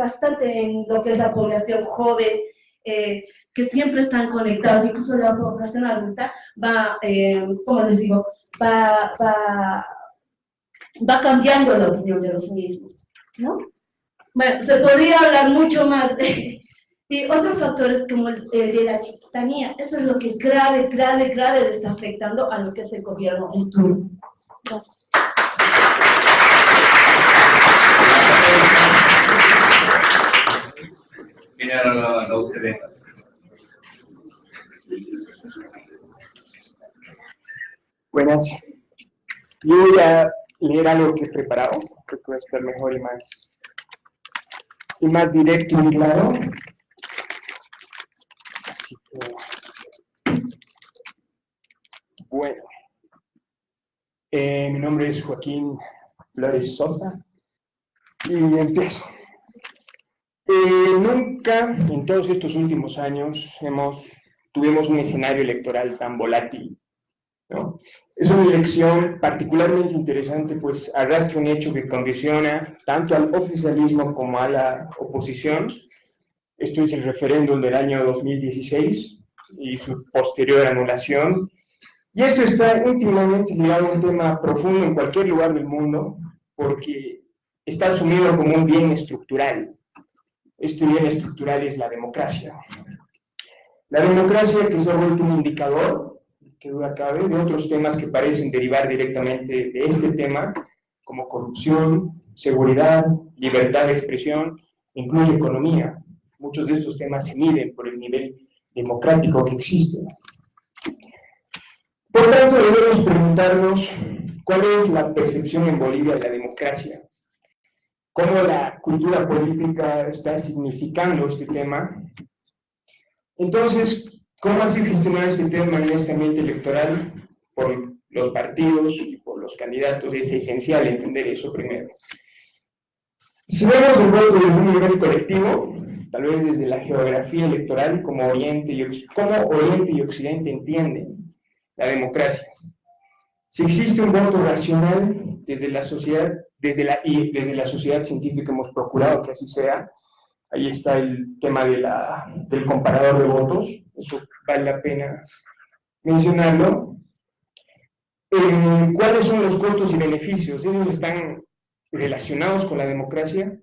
en lo que es la población joven, que siempre están conectados, incluso la población adulta va, como les digo, va cambiando la opinión de los mismos, ¿no? Bueno, se podría hablar mucho más y otros factores como el de la chiquitanía. Eso es lo que grave le está afectando a lo que es el gobierno en turno. Gracias. Viene ahora la UCD. Buenas. Yo voy a leer algo que he preparado, creo que va a estar mejor y más directo y claro. Así que, bueno. Mi nombre es Joaquín Flores Sosa y empiezo. Nunca en todos estos últimos años tuvimos un escenario electoral tan volátil, ¿no? Es una elección particularmente interesante, pues arrastra un hecho que condiciona tanto al oficialismo como a la oposición. Esto es el referéndum del año 2016 y su posterior anulación. Y esto está íntimamente ligado a un tema profundo en cualquier lugar del mundo, porque está asumido como un bien estructural. Este bien estructural es la democracia. La democracia que se ha vuelto un indicador, que duda cabe, de otros temas que parecen derivar directamente de este tema, como corrupción, seguridad, libertad de expresión, incluso economía. Muchos de estos temas se miden por el nivel democrático que existe. Por tanto, debemos preguntarnos cuál es la percepción en Bolivia de la democracia, cómo la cultura política está significando este tema. Entonces, ¿cómo así gestionar este tema en este ambiente electoral por los partidos y por los candidatos? Es esencial entender eso primero. Si vemos el voto desde un nivel colectivo, tal vez desde la geografía electoral, cómo Oriente y Occidente entienden la democracia. Si existe un voto racional desde la sociedad, desde la sociedad científica hemos procurado que así sea. Ahí está el tema del comparador de votos, eso vale la pena mencionarlo. ¿Cuáles son los costos y beneficios? ¿Ellos están relacionados con la democracia?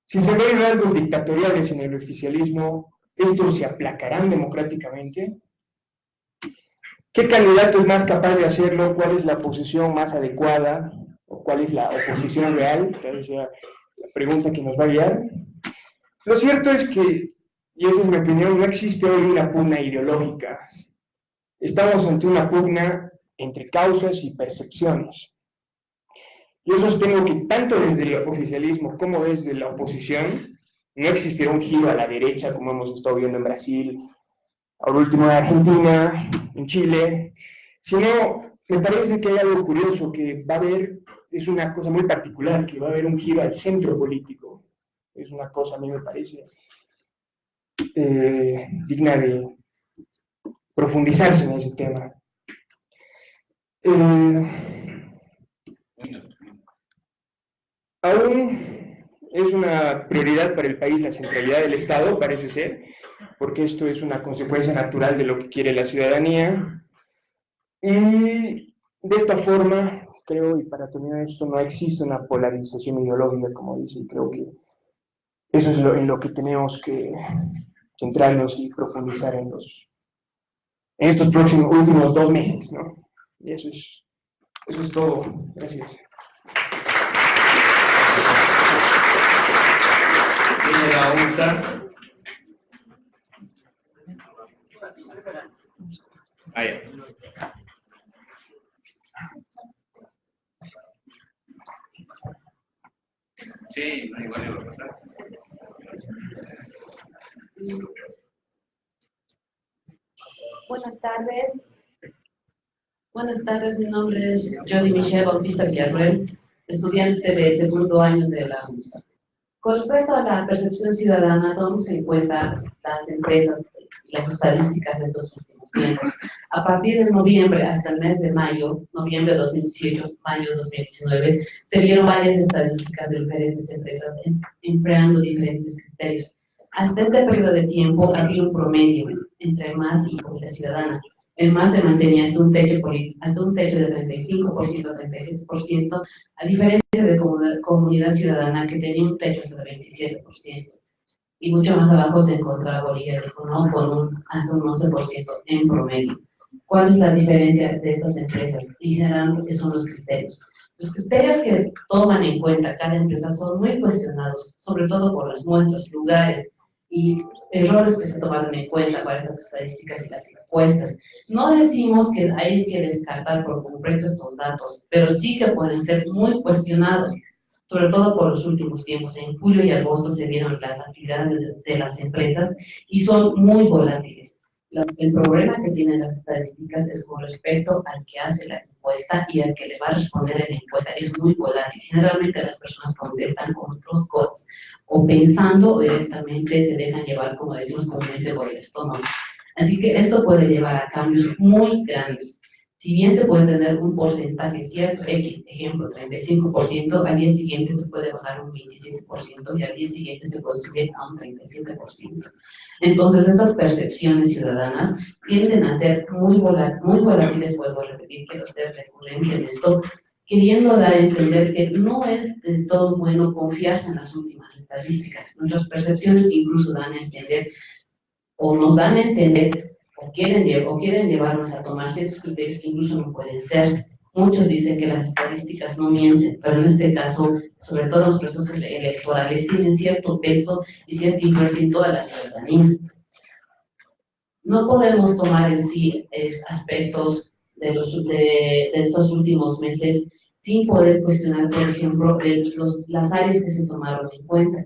Si se ven rasgos dictatoriales en el oficialismo, ¿estos se aplacarán democráticamente? ¿Qué candidato es más capaz de hacerlo? ¿Cuál es la posición más adecuada? ¿O cuál es la oposición real? Esa es la pregunta que nos va a guiar. Lo cierto es que, y esa es mi opinión, no existe hoy una pugna ideológica. Estamos ante una pugna entre causas y percepciones. Yo sostengo que tanto desde el oficialismo como desde la oposición no existirá un giro a la derecha como hemos estado viendo en Brasil, ahora último en Argentina, en Chile, sino me parece que hay algo curioso que va a haber, es una cosa muy particular, que va a haber un giro al centro político. Es una cosa, a mí me parece, digna de profundizarse en ese tema. Aún es una prioridad para el país la centralidad del Estado, parece ser, porque esto es una consecuencia natural de lo que quiere la ciudadanía. Y de esta forma, creo, y para terminar esto, no existe una polarización ideológica, como dice, y creo que eso es en lo que tenemos que centrarnos y profundizar en estos últimos 2 meses, ¿no? Y eso es todo. Gracias. ¿Tiene la UNSA? Ahí. Sí, igual lo que pasa. Buenas tardes. Buenas tardes, mi nombre es Jody Michelle Bautista Villarruel, estudiante de segundo año de la UNSA. Con respecto a la percepción ciudadana, tomamos en cuenta las empresas y las estadísticas de estos últimos tiempos. A partir de noviembre hasta el mes de mayo, noviembre de 2018, mayo de 2019, se vieron varias estadísticas de diferentes empresas empleando diferentes criterios. Hasta este periodo de tiempo había un promedio entre el MAS y Comunidad Ciudadana. El MAS se mantenía hasta un techo de 35% a 37%, a diferencia de Comunidad Ciudadana, que tenía un techo hasta de 27%. Y mucho más abajo se encontraba Bolivia, ¿no?, con hasta un 11% en promedio. ¿Cuál es la diferencia de estas empresas? Y generalmente son los criterios. Los criterios que toman en cuenta cada empresa son muy cuestionados, sobre todo por las muestras, lugares y errores que se tomaron en cuenta para estas estadísticas y las encuestas. No decimos que hay que descartar por completo estos datos, pero sí que pueden ser muy cuestionados, sobre todo por los últimos tiempos. En julio y agosto se vieron las actividades de las empresas y son muy volátiles. El problema que tienen las estadísticas es con respecto al que hace la encuesta y al que le va a responder en la encuesta, es muy volátil. Generalmente las personas contestan con los bots o pensando directamente, se dejan llevar, como decimos comúnmente, por el estómago. Así que esto puede llevar a cambios muy grandes. Si bien se puede tener un porcentaje cierto, X, ejemplo, 35%, al día siguiente se puede bajar un 27% y al día siguiente se puede subir a un 37%. Entonces, estas percepciones ciudadanas tienden a ser muy volátiles, vuelvo a repetir, quiero ser recurrente en esto, queriendo dar a entender que no es del todo bueno confiarse en las últimas estadísticas. Nuestras percepciones incluso dan a entender, o nos dan a entender, o quieren llevarnos a tomar ciertos criterios que incluso no pueden ser. Muchos dicen que las estadísticas no mienten, pero en este caso, sobre todo los procesos electorales, tienen cierto peso y cierta influencia en toda la ciudadanía. No podemos tomar en sí aspectos de estos últimos meses sin poder cuestionar, por ejemplo, las áreas que se tomaron en cuenta.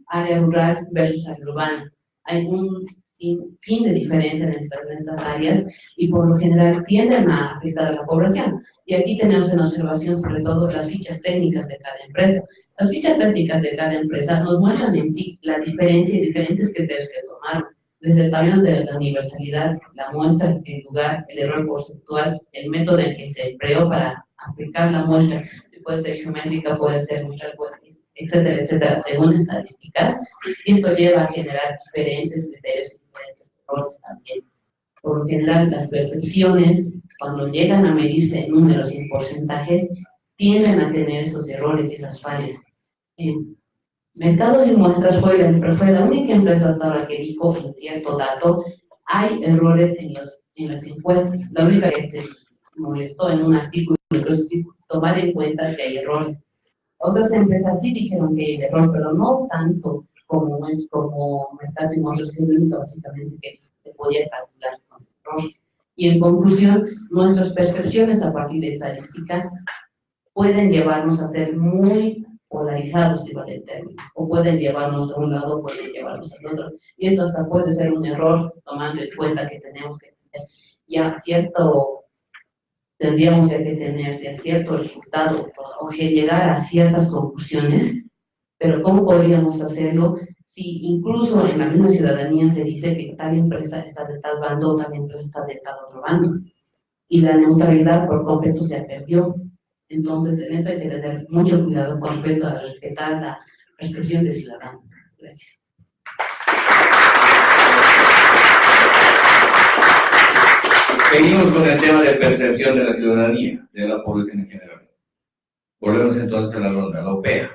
Área rural versus área urbana. Hay un sin fin de diferencia en estas áreas y por lo general tienden a afectar a la población. Y aquí tenemos en observación sobre todo las fichas técnicas de cada empresa. Las fichas técnicas de cada empresa nos muestran en sí la diferencia y diferentes criterios que tomaron, desde el tamaño de la universalidad, la muestra, el lugar, el error porcentual, el método en que se empleó para aplicar la muestra, que puede ser geométrica, puede ser muestral, etcétera, etcétera, según estadísticas, y esto lleva a generar diferentes criterios y diferentes errores también. Por lo general, las percepciones, cuando llegan a medirse en números y en porcentajes, tienden a tener esos errores y esas fallas. Mercados y Muestras fue la única empresa hasta ahora que dijo en cierto dato, hay errores en las encuestas. La única que se molestó en un artículo, entonces tomar en cuenta que hay errores. Otras empresas sí dijeron que hay error, pero no tanto como Mercados y Muestras, que es lo único básicamente que se podía calcular con error. Y en conclusión, nuestras percepciones a partir de estadística pueden llevarnos a ser muy polarizados, si vale el término, o pueden llevarnos a un lado, pueden llevarnos al otro, y esto hasta puede ser un error, tomando en cuenta que tenemos que tener ya tendríamos ya que tener cierto resultado, o que llegar a ciertas conclusiones, pero ¿cómo podríamos hacerlo si incluso en la misma ciudadanía se dice que tal empresa está de tal bando, tal empresa está de tal otro bando, y la neutralidad por completo se perdió? Entonces, en esto hay que tener mucho cuidado con respecto a respetar la percepción del ciudadano. Gracias. Seguimos con el tema de percepción de la ciudadanía, de la población en general. Volvemos entonces a la ronda, la OPEA.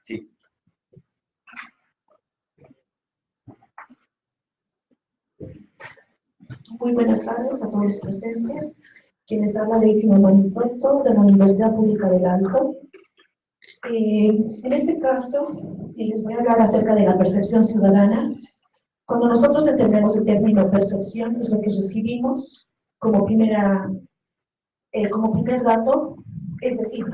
Sí. Muy buenas tardes a todos los presentes. Quienes habla de Simón Soto, de la Universidad Pública del Alto. En este caso, les voy a hablar acerca de la percepción ciudadana. Cuando nosotros entendemos el término percepción, es lo que recibimos como primer dato, es decir,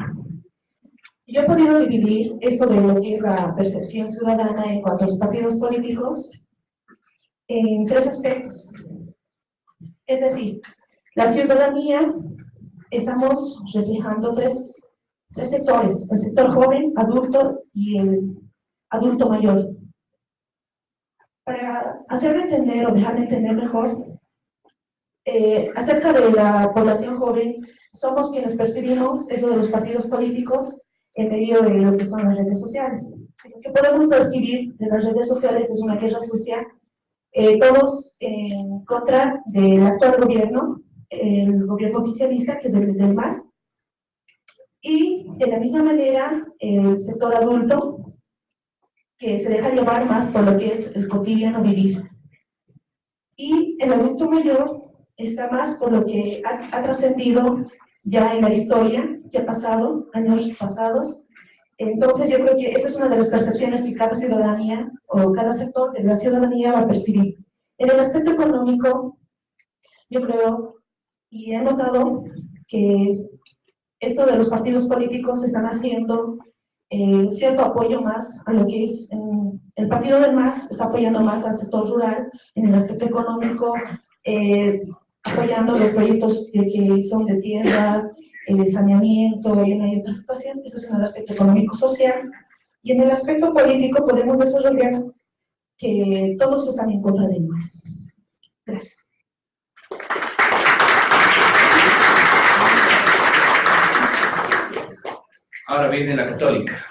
yo he podido dividir esto de lo que es la percepción ciudadana en cuanto a los partidos políticos en tres aspectos. Es decir, la ciudadanía, estamos reflejando tres sectores: el sector joven, adulto y el adulto mayor. Para hacerlo entender o dejarlo entender mejor, acerca de la población joven, somos quienes percibimos eso de los partidos políticos en medio de lo que son las redes sociales. Lo que podemos percibir de las redes sociales es una guerra sucia, todos en contra del actual gobierno, el gobierno oficialista, que es del MAS, y de la misma manera el sector adulto, que se deja llevar más por lo que es el cotidiano vivir. Y el adulto mayor está más por lo que ha trascendido ya en la historia, que ha pasado, años pasados. Entonces yo creo que esa es una de las percepciones que cada ciudadanía o cada sector de la ciudadanía va a percibir. En el aspecto económico, yo creo y he notado que esto de los partidos políticos están haciendo cierto apoyo más a lo que es, el partido del MAS está apoyando más al sector rural en el aspecto económico, apoyando los proyectos que son de tierra, de saneamiento y una y otra situación. Eso es en el aspecto económico-social. Y en el aspecto político podemos desarrollar que todos están en contra del MAS. Gracias. Ahora viene la católica.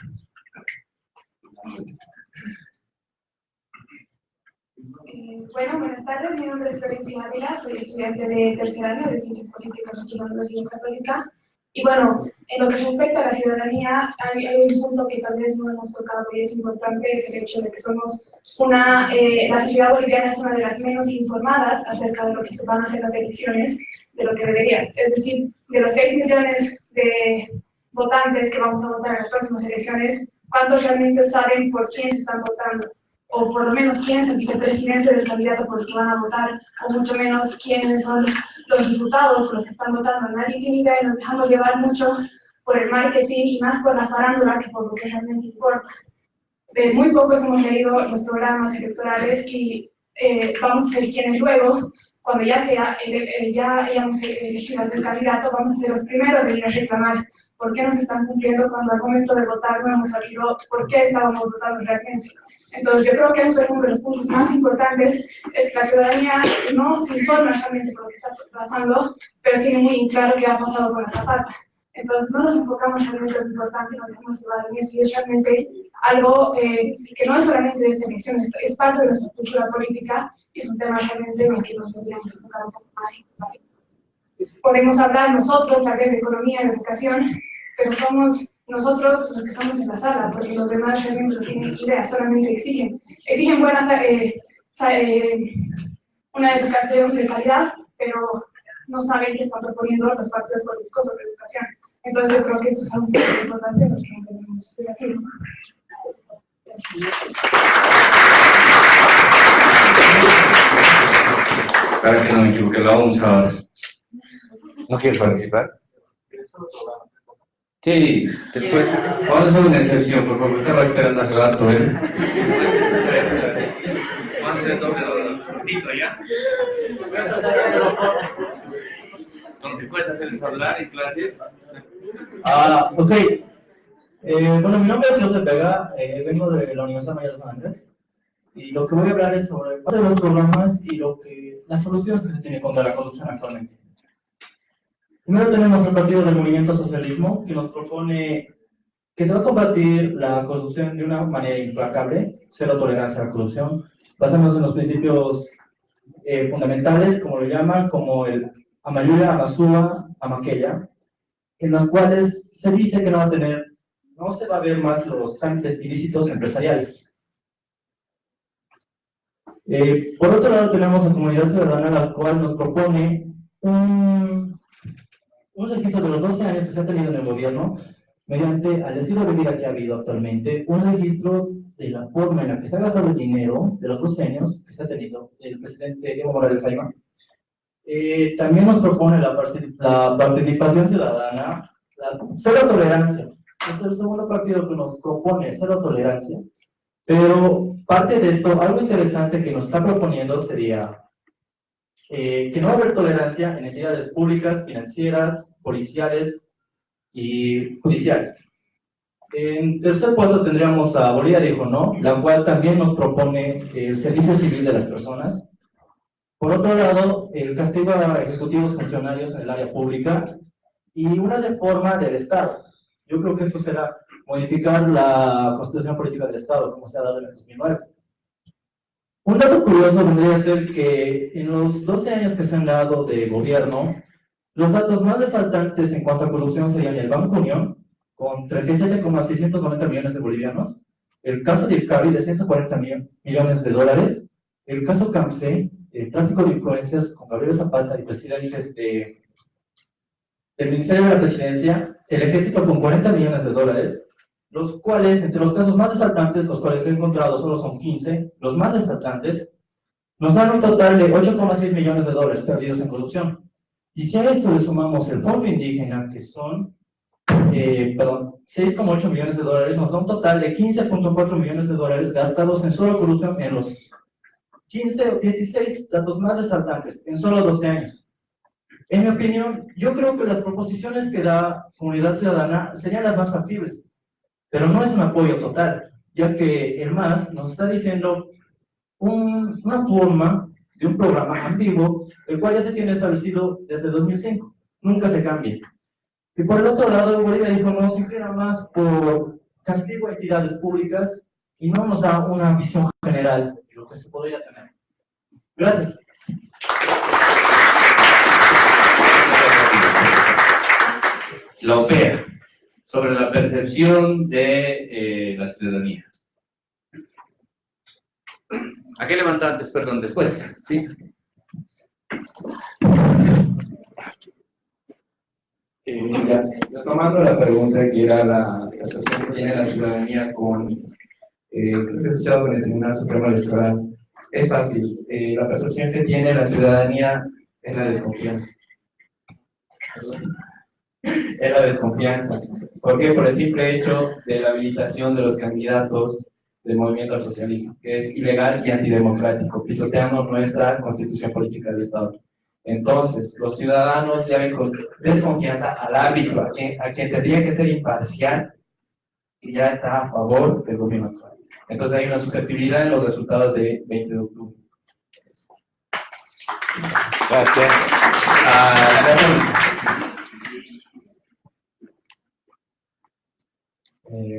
Bueno, buenas tardes. Mi nombre es Florencia Ávila, soy estudiante de tercer año de Ciencias Políticas aquí en la Universidad Católica. Y bueno, en lo que respecta a la ciudadanía, hay un punto que tal vez no hemos tocado y es importante, es el hecho de que somos la sociedad boliviana es una de las menos informadas acerca de lo que se van a hacer las elecciones, de lo que debería. Es decir, de los 6 millones de votantes que vamos a votar en las próximas elecciones, ¿cuántos realmente saben por quién se están votando? O por lo menos quién es el vicepresidente del candidato por el que van a votar, o mucho menos quiénes son los diputados por los que están votando. Nadie tiene idea y nos dejamos llevar mucho por el marketing y más por la farándula que por lo que realmente importa. Muy pocos hemos leído los programas electorales y vamos a ser quienes luego, cuando ya hayamos elegido al candidato, vamos a ser los primeros en ir a reclamar por qué no se están cumpliendo cuando al momento de votar no hemos sabido por qué estábamos votando realmente. Entonces yo creo que eso es uno de los puntos más importantes, es que la ciudadanía no se informa realmente por lo que está pasando, pero tiene muy en claro qué ha pasado con la Zapata. Entonces no nos enfocamos realmente en lo importante, nos dejamos llevar en eso, y es realmente algo que no es solamente de esta elección, es parte de nuestra cultura política, y es un tema realmente en el que nos deberíamos enfocar un poco más. Podemos hablar nosotros, tal vez de economía, de educación, pero somos nosotros los que estamos en la sala, porque los demás realmente no tienen idea, solamente exigen buenas, una educación de calidad, pero no saben qué están proponiendo los partidos políticos sobre educación. Entonces yo creo que eso es algo muy importante porque debemos estudiar aquí. Para que no me equivoque, lo vamos a... ¿No quieres participar? Sí, después, vamos a hacer una excepción, por favor, estaba esperando hace rato, Vamos a hacer el doble cortito ya. ¿Cómo te cuesta hacer hablar en clases? Ok. Bueno, mi nombre es José Vega, vengo de la Universidad Mayor de San Andrés, y lo que voy a hablar es sobre parte de los programas y las soluciones que se tienen contra la corrupción actualmente. Primero tenemos el Partido del Movimiento Socialismo, que nos propone que se va a combatir la corrupción de una manera implacable, cero tolerancia a la corrupción, basándonos en los principios fundamentales, como lo llaman, como el Amayuya, Amasúa, Amaqueya, en los cuales se dice que no se va a ver más los trámites ilícitos empresariales. Por otro lado tenemos a Comunidad Ciudadana, la cual nos propone un registro de los 12 años que se ha tenido en el gobierno, mediante al estilo de vida que ha habido actualmente, un registro de la forma en la que se ha gastado el dinero de los 12 años que se ha tenido el presidente Evo Morales Ayma. También nos propone la participación ciudadana, la cero tolerancia. Es el segundo partido que nos propone cero tolerancia, pero parte de esto, algo interesante que nos está proponiendo sería que no va a haber tolerancia en entidades públicas, financieras, policiales y judiciales. En tercer puesto tendríamos a Bolivia Dijo No, la cual también nos propone el servicio civil de las personas. Por otro lado, el castigo a ejecutivos funcionarios en el área pública y una reforma del Estado. Yo creo que esto será modificar la Constitución Política del Estado, como se ha dado en el 2009. Un dato curioso vendría a ser que en los 12 años que se han dado de gobierno, los datos más resaltantes en cuanto a corrupción serían el Banco Unión, con 37,690 millones de bolivianos, el caso de Ircavi de 140 millones de dólares, el caso CAMSE, el tráfico de influencias con Gabriel Zapata y presidentes del Ministerio de la Presidencia, el Ejército con 40 millones de dólares, los cuales, entre los casos más resaltantes, los cuales he encontrado solo son 15, los más resaltantes, nos dan un total de 8,6 millones de dólares perdidos en corrupción. Y si a esto le sumamos el fondo indígena, que son 6,8 millones de dólares, nos da un total de 15,4 millones de dólares gastados en solo corrupción en los 15 o 16 datos más resaltantes, en solo 12 años. En mi opinión, yo creo que las proposiciones que da Comunidad Ciudadana serían las más factibles, pero no es un apoyo total, ya que el MAS nos está diciendo una forma de un programa ambiguo, el cual ya se tiene establecido desde 2005, nunca se cambia. Y por el otro lado, Bolivia Dijo No se inclina más por castigo a entidades públicas y no nos da una visión general de lo que se podría tener. Gracias. La OPEA, sobre la percepción de la ciudadanía. ¿A qué levantó antes? Perdón, después. ¿Sí? Tomando la pregunta que era la percepción que tiene la ciudadanía con lo que he escuchado con el Tribunal Supremo Electoral, es fácil. La percepción que tiene la ciudadanía es la desconfianza. Es la desconfianza. ¿Por qué? Por el simple hecho de la habilitación de los candidatos del movimiento al socialismo, que es ilegal y antidemocrático, pisoteando nuestra constitución política del Estado. Entonces, los ciudadanos ya ven con desconfianza al árbitro, a quien tendría que ser imparcial, y ya está a favor del gobierno actual. Entonces hay una susceptibilidad en los resultados de 20 de octubre. Gracias.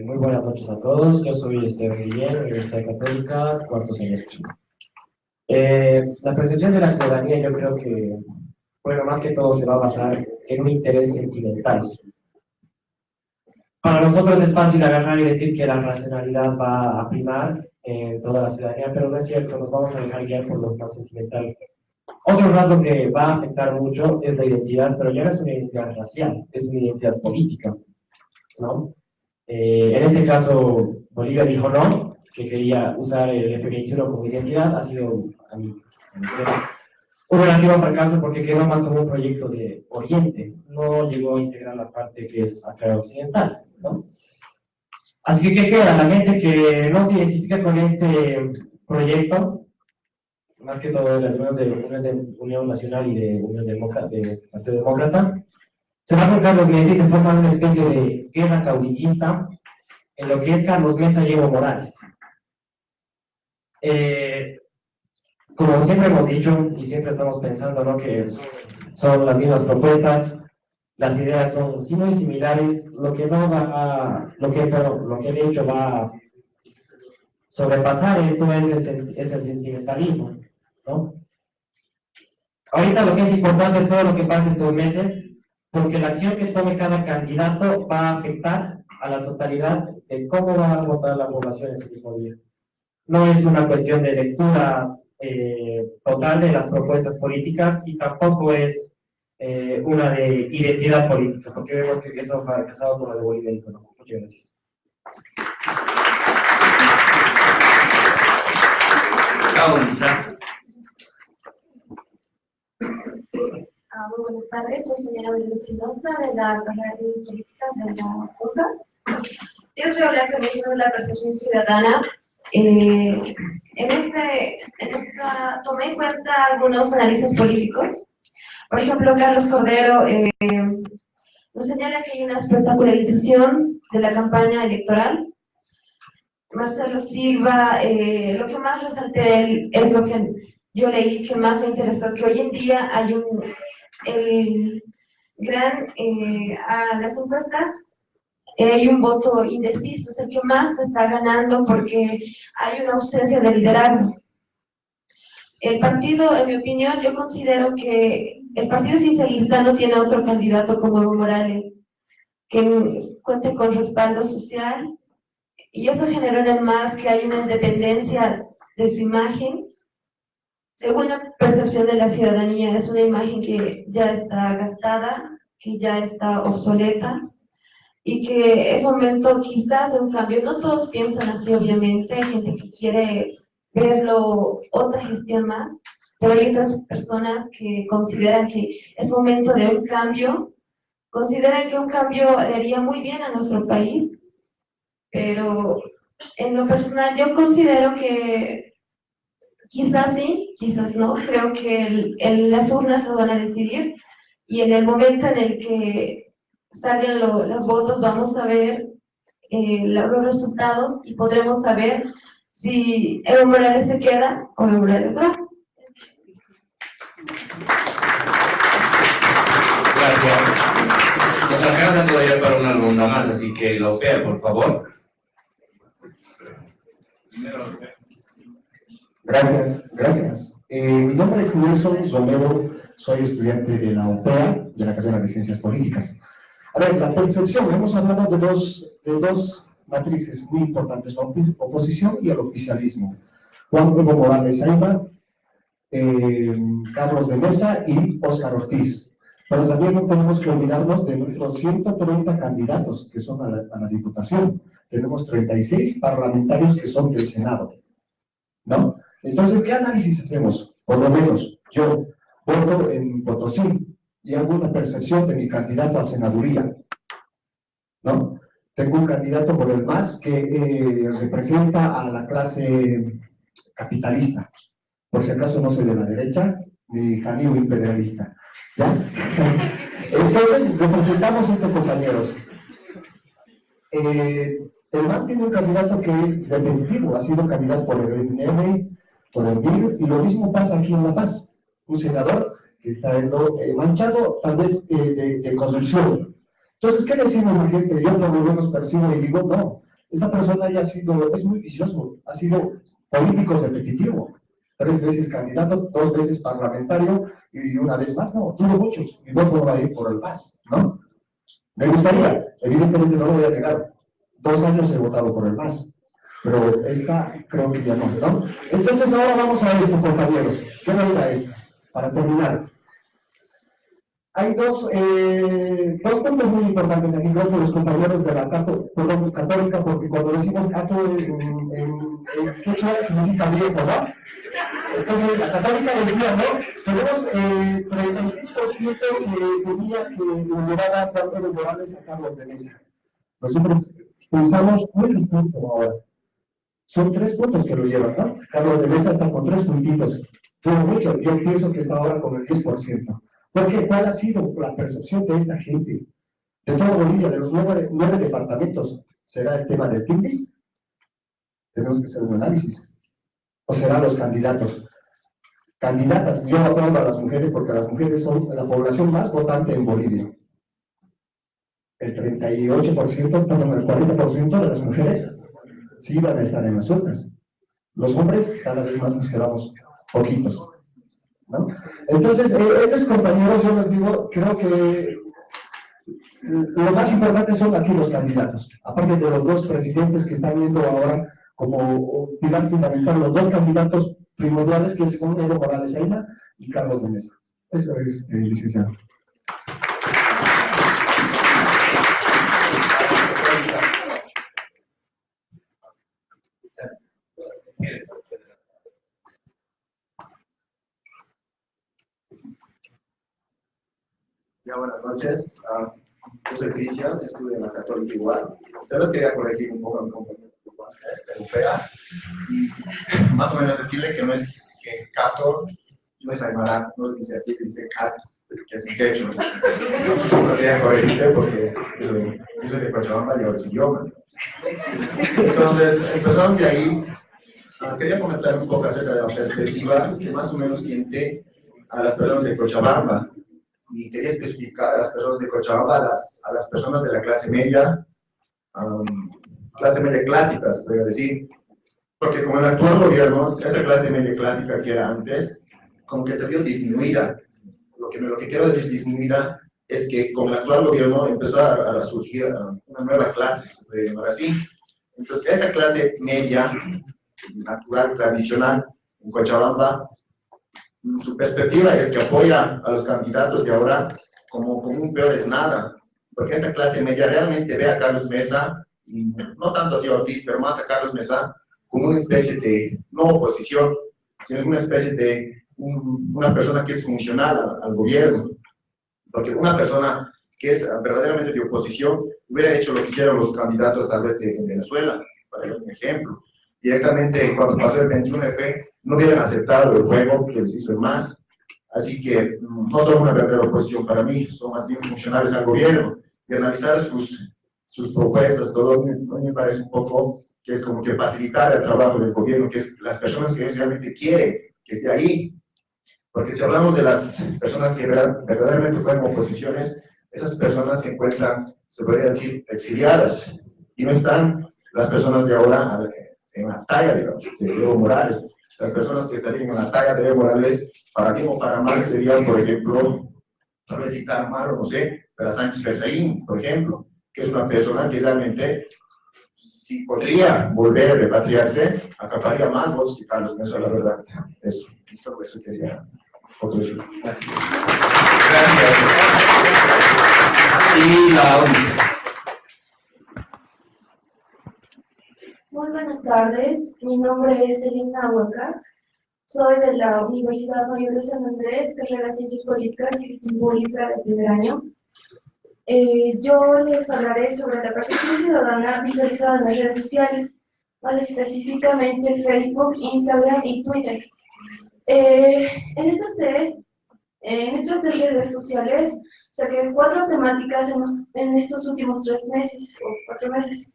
Muy buenas noches a todos. Yo soy Esteban Guillén, Universidad Católica, cuarto semestre. La percepción de la ciudadanía, yo creo que, bueno, más que todo se va a basar en un interés sentimental. Para nosotros es fácil agarrar y decir que la racionalidad va a primar en toda la ciudadanía, pero no es cierto, nos vamos a dejar guiar por lo más sentimental. Otro rasgo que va a afectar mucho es la identidad, pero ya no es una identidad racial, es una identidad política, ¿no? En este caso, Bolivia dijo no, que quería usar el F-21 como identidad, ha sido, a mi parecer, un relativo fracaso porque quedó más como un proyecto de Oriente, no llegó a integrar la parte que es acá occidental, ¿no? Así que, ¿qué queda? La gente que no se identifica con este proyecto, más que todo de la Unión Nacional y de Partido Demócrata, se va con Carlos Mesa y se forma una especie de guerra caudillista en lo que es Carlos Mesa y Evo Morales. Como siempre hemos dicho y siempre estamos pensando, ¿no?, que son las mismas propuestas, las ideas son sí muy similares, lo que de hecho va a sobrepasar esto es el sentimentalismo, ¿no? Ahorita lo que es importante es todo lo que pase estos meses, porque la acción que tome cada candidato va a afectar a la totalidad de cómo va a votar la población ese mismo día. No es una cuestión de lectura total de las propuestas políticas y tampoco es una de identidad política, porque vemos que eso ha fracasado con lo de Bolivia y bueno, muchas gracias. Muy buenas tardes, yo soy Ana Belén Mendoza de la carrera de Políticas de la USA. Yo os voy a hablar también sobre la percepción ciudadana. En esta tomé en cuenta algunos análisis políticos. Por ejemplo, Carlos Cordero nos señala que hay una espectacularización de la campaña electoral. Marcelo Silva, lo que más resalté de él es lo que yo leí que más me interesó, es que hoy en día hay a las encuestas, hay un voto indeciso, es el que más se está ganando porque hay una ausencia de liderazgo. El partido, en mi opinión, yo considero que el partido oficialista no tiene otro candidato como Evo Morales, que cuente con respaldo social, y eso generó además que hay una independencia de su imagen. Según la percepción de la ciudadanía, es una imagen que ya está gastada, que ya está obsoleta, y que es momento quizás de un cambio. No todos piensan así, obviamente, hay gente que quiere verlo otra gestión más, pero hay otras personas que consideran que es momento de un cambio, consideran que un cambio le haría muy bien a nuestro país, pero en lo personal yo considero que quizás sí, quizás no, creo que las urnas lo van a decidir, y en el momento en el que salgan los votos vamos a ver los resultados y podremos saber si Evo Morales se queda o Evo Morales va. Gracias. Nos alcanza todavía para una ronda más, así que la OPEA, por favor. Gracias. Mi nombre es Nelson Romero, soy estudiante de la OPEA, de la carrera de Ciencias Políticas. A ver, la percepción, hemos hablado de dos matrices muy importantes, la oposición y el oficialismo. Juan Evo Morales Ayma, Carlos de Mesa y Óscar Ortiz. Pero también no tenemos que olvidarnos de nuestros 130 candidatos que son a la Diputación. Tenemos 36 parlamentarios que son del Senado, ¿no? Entonces, ¿qué análisis hacemos? Por lo menos, yo voto en Potosí y hago una percepción de mi candidato a senaduría, ¿no? Tengo un candidato por el MAS que representa a la clase capitalista. Por si acaso no soy de la derecha, ni janio imperialista. ¿Ya? Entonces, representamos estos compañeros. El MAS tiene un candidato que es repetitivo, ha sido candidato por el MNM, por el MIR, y lo mismo pasa aquí en La Paz. Un senador que está manchado tal vez de corrupción. Entonces, ¿qué decimos la gente? Yo por lo menos percibo y digo, no, esta persona ya es muy vicioso, ha sido político repetitivo, 3 veces candidato, 2 veces parlamentario, y una vez más, no, dudo mucho, mi voto no va a ir por el MAS, ¿no? Me gustaría, evidentemente no lo voy a negar, 2 años he votado por el MAS, pero esta creo que ya no, ¿no? Entonces ahora vamos a esto, compañeros, ¿qué va a ir a esto? Para terminar. Hay dos puntos muy importantes aquí, creo que los compañeros de la católica, porque cuando decimos cato en quechua significa viejo, ¿no? Entonces, la católica decía, ¿no? Tenemos 36% que tenía que le va a dar tanto de Morales a Carlos de Mesa. Nosotros pensamos muy distinto ahora. Son 3 puntos que lo llevan, ¿no? Carlos de Mesa está con 3 puntitos. Todo mucho, yo pienso que está ahora con el 10%. Porque ¿cuál ha sido la percepción de esta gente? De toda Bolivia, de los 9 departamentos, ¿será el tema del TIMBIS? Tenemos que hacer un análisis. ¿O serán los candidatos? Candidatas, yo aplaudo a las mujeres porque las mujeres son la población más votante en Bolivia. El 38%, perdón, el 40% de las mujeres sí van a estar en las urnas. Los hombres cada vez más nos quedamos poquitos, ¿no? Entonces, estos compañeros, yo les digo, creo que lo más importante son aquí los candidatos, aparte de los 2 presidentes que están viendo ahora como pilar fundamental, los 2 candidatos primordiales que son Evo Morales Ayla y Carlos de Mesa. Eso es, licenciado. Ya, buenas noches. Yo soy Cristian, estuve en la Católica igual. Yo les quería corregir un poco a mi compañero europea y más o menos decirle que no es que Cato no es Aymara, no se dice así, se dice Cat, que es un quechua. Yo lo quería corregir porque yo soy de Cochabamba y ahora es idioma. Entonces, empezamos de ahí. Quería comentar un poco acerca de la perspectiva que más o menos siente a las personas de Cochabamba. Y quería especificar a las personas de Cochabamba, a las personas de la clase media clásica, se podría decir. Porque con el actual gobierno, esa clase media clásica que era antes, como que se vio disminuida. Lo que quiero decir disminuida es que con el actual gobierno empezó a surgir una nueva clase, se puede llamar así. Entonces, esa clase media, natural, tradicional, en Cochabamba, su perspectiva es que apoya a los candidatos de ahora como un peor es nada, porque esa clase media realmente ve a Carlos Mesa, y no tanto así a Ortiz, pero más a Carlos Mesa, como una especie de, no oposición, sino una especie de una persona que es funcional al gobierno, porque una persona que es verdaderamente de oposición hubiera hecho lo que hicieron los candidatos tal vez de Venezuela, para dar un ejemplo. Directamente cuando pasó el 21F, no hubieran aceptado el juego que les hizo el MAS. Así que no son una verdadera oposición para mí, son más bien funcionales al gobierno. Y analizar sus propuestas, todo me parece un poco que es como que facilitar el trabajo del gobierno, que es las personas que realmente quieren que esté ahí. Porque si hablamos de las personas que verdaderamente fueron oposiciones, esas personas se encuentran, se podría decir, exiliadas. Y no están las personas de ahora en la talla, digamos, de Evo Morales. Las personas que estarían en la talla de Evo Morales, para bien o para mal, serían, por ejemplo, tal vez citar mal o no sé, pero Sánchez Berzaín, por ejemplo, que es una persona que realmente, si podría volver a repatriarse, acaparía más votos que Carlos Mesa, la verdad. Eso quería concluir. Gracias. Y la ONU. Muy buenas tardes, mi nombre es Elena Huaca, soy de la Universidad Mayor de San Andrés, carrera de Ciencias Políticas y Gestión Pública de primer año. Yo les hablaré sobre la percepción ciudadana visualizada en las redes sociales, más específicamente Facebook, Instagram y Twitter. En estas tres redes sociales saqué 4 temáticas en estos últimos 3 meses o 4 meses,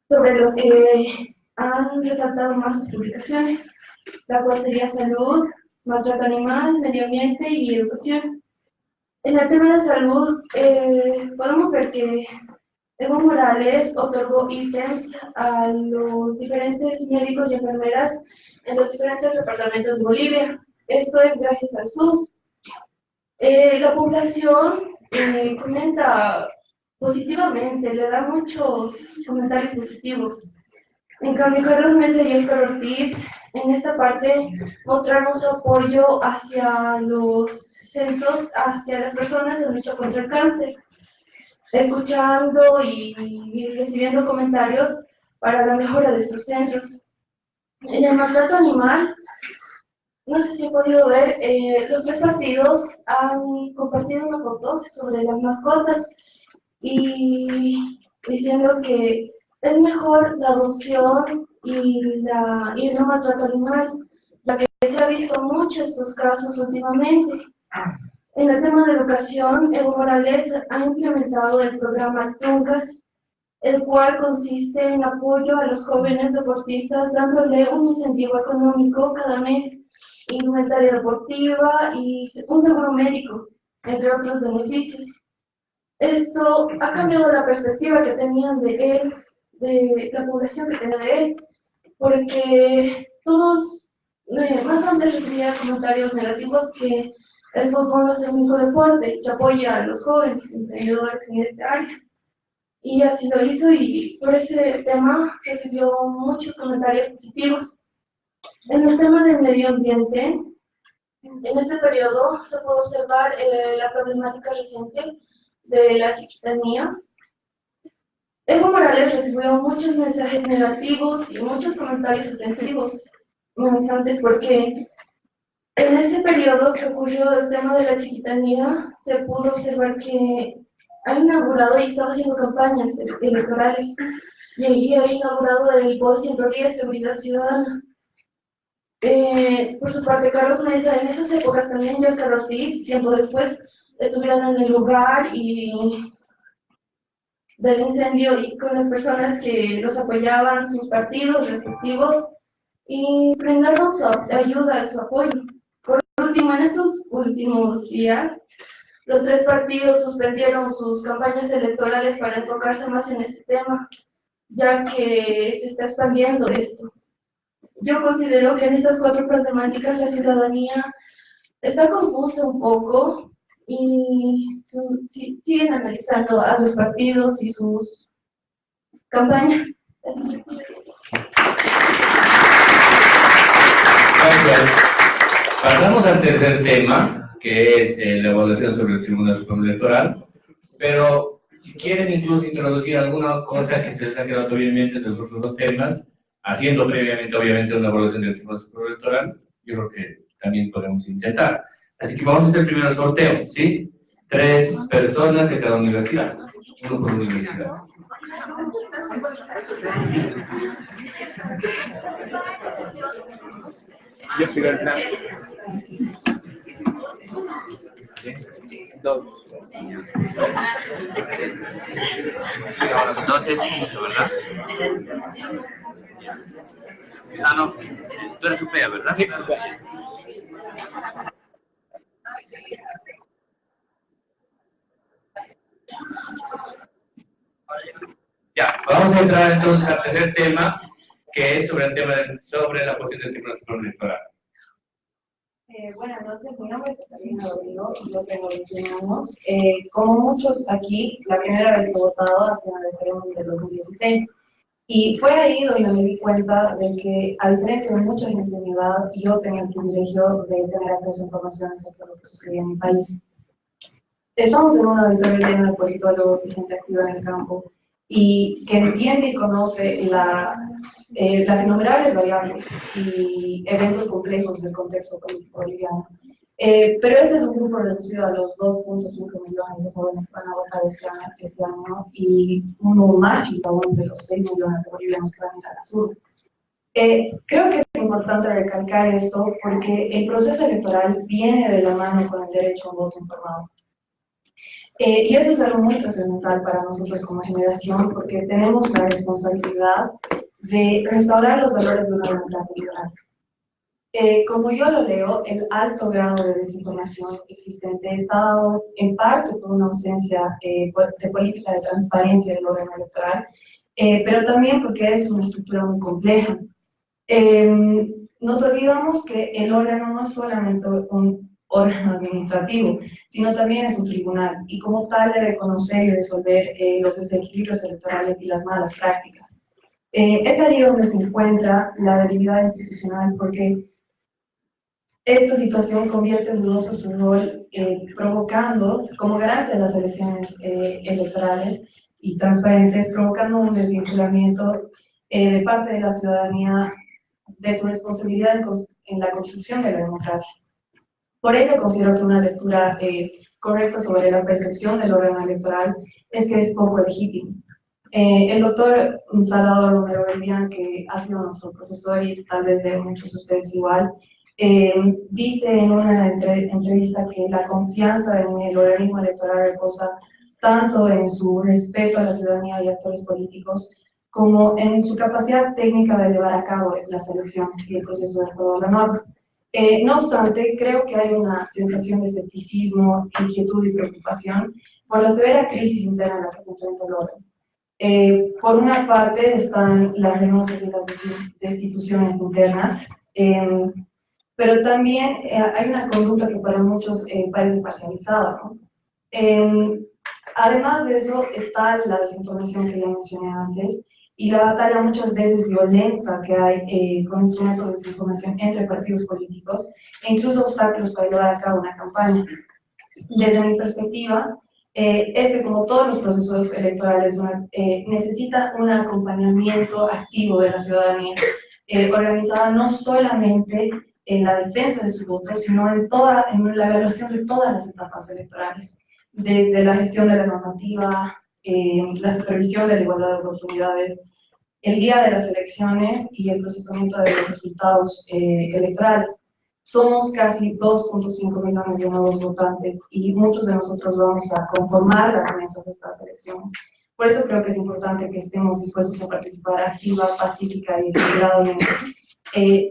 sobre los que han resaltado más sus publicaciones, la cual sería salud, maltrato animal, medio ambiente y educación. En el tema de salud, podemos ver que Evo Morales otorgó ítems a los diferentes médicos y enfermeras en los diferentes departamentos de Bolivia. Esto es gracias al SUS. La población comenta positivamente, le da muchos comentarios positivos. En cambio, Carlos Mesa y Oscar Ortiz, en esta parte, mostraron su apoyo hacia los centros, hacia las personas en lucha contra el cáncer, escuchando y recibiendo comentarios para la mejora de estos centros. En el maltrato animal, no sé si han podido ver, los 3 partidos han compartido una foto sobre las mascotas y diciendo que es mejor la adopción y el no maltrato animal, ya que se ha visto mucho estos casos últimamente. En el tema de educación, Evo Morales ha implementado el programa Tuncas, el cual consiste en apoyo a los jóvenes deportistas dándole un incentivo económico cada mes, indumentaria deportiva y un seguro médico, entre otros beneficios. Esto ha cambiado la perspectiva que tenían de él, de la población que tenía de él, porque todos, más antes recibía comentarios negativos que el fútbol no es el único deporte que apoya a los jóvenes emprendedores en esta área. Y así lo hizo y por ese tema recibió muchos comentarios positivos. En el tema del medio ambiente, en este periodo se puede observar la problemática reciente de la chiquitanía. Evo Morales recibió muchos mensajes negativos y muchos comentarios ofensivos amenazantes porque en ese periodo que ocurrió el tema de la chiquitanía se pudo observar que ha inaugurado y estaba haciendo campañas electorales y ha inaugurado el POS 110 Seguridad Ciudadana. Por su parte, Carlos Mesa, en esas épocas también y Oscar Ortiz, tiempo después, estuvieron en el lugar del incendio y con las personas que los apoyaban, sus partidos respectivos, y brindaron su ayuda, su apoyo. Por último, en estos últimos días, los 3 partidos suspendieron sus campañas electorales para enfocarse más en este tema, ya que se está expandiendo esto. Yo considero que en estas 4 problemáticas la ciudadanía está confusa un poco y siguen analizando a los partidos y sus campañas. Gracias. Pasamos al tercer tema, que es la evaluación sobre el Tribunal Supremo Electoral, pero si quieren incluso introducir alguna cosa que se les ha quedado todavía en mente de los otros 2 temas, haciendo previamente, obviamente, una evaluación del Tribunal Supremo Electoral, yo creo que también podemos intentar. Así que vamos a hacer primero el sorteo, ¿sí? 3 personas de cada universidad, 1 por universidad. Yo soy el plan. 2. 2 es 15, ¿verdad? Ah, no. Tú eres UPEA, ¿verdad? Sí. Ya, vamos a entrar entonces al tercer tema, que es sobre el tema sobre la posición del Tribunal Supremo Electoral. Buenas noches, mi nombre es Catalina Rodrigo y yo tengo 21 años. Como muchos aquí, la primera vez que he votado ha sido en el referéndum del 2016. Y fue ahí donde me di cuenta de que, a diferencia de mucha gente de mi edad, yo tenía el privilegio de tener acceso a información acerca de lo que sucedía en mi país. Estamos en un auditorio lleno de politólogos y gente activa en el campo, y que entiende y conoce las innumerables variables y eventos complejos del contexto político boliviano. Pero ese es un grupo reducido a los 2.5 millones de jóvenes que van a votar este año y uno más chico aún de los 6 millones de bolivianos que van a ir a la sur. Creo que es importante recalcar esto porque el proceso electoral viene de la mano con el derecho a un voto informado. Y eso es algo muy trascendental para nosotros como generación porque tenemos la responsabilidad de restaurar los valores de una democracia liberal. Como yo lo leo, el alto grado de desinformación existente está dado en parte por una ausencia de política de transparencia del órgano electoral, pero también porque es una estructura muy compleja. Nos olvidamos que el órgano no es solamente un órgano administrativo, sino también es un tribunal, y como tal debe conocer y resolver los desequilibrios electorales y las malas prácticas. Es ahí donde se encuentra la debilidad institucional, porque esta situación convierte en dudoso su rol, provocando, como garante de las elecciones electorales y transparentes, provocando un desvinculamiento de parte de la ciudadanía de su responsabilidad en la construcción de la democracia. Por ello, considero que una lectura correcta sobre la percepción del órgano electoral es que es poco legítimo. El doctor Salvador Romero Bellián, que ha sido nuestro profesor y tal vez de muchos de ustedes igual, dice en una entrevista que la confianza en el organismo electoral reposa tanto en su respeto a la ciudadanía y actores políticos como en su capacidad técnica de llevar a cabo las elecciones y el proceso de acuerdo a la norma. No obstante, creo que hay una sensación de escepticismo, inquietud y preocupación por la severa crisis interna a la que se enfrenta el órgano. Por una parte están las renuncias de las instituciones internas, pero también hay una conducta que para muchos parece parcializada, ¿no? Además de eso está la desinformación que ya mencioné antes y la batalla muchas veces violenta que hay con instrumentos de desinformación entre partidos políticos e incluso obstáculos para llevar a cabo una campaña. Desde mi perspectiva, es que como todos los procesos electorales necesita un acompañamiento activo de la ciudadanía, organizada no solamente en la defensa de su voto, sino en la evaluación de todas las etapas electorales, desde la gestión de la normativa, la supervisión de la igualdad de oportunidades, el día de las elecciones y el procesamiento de los resultados electorales. Somos casi 2.5 millones de nuevos votantes y muchos de nosotros vamos a conformar las mesas de estas elecciones. Por eso creo que es importante que estemos dispuestos a participar activa, pacífica y equilibradamente.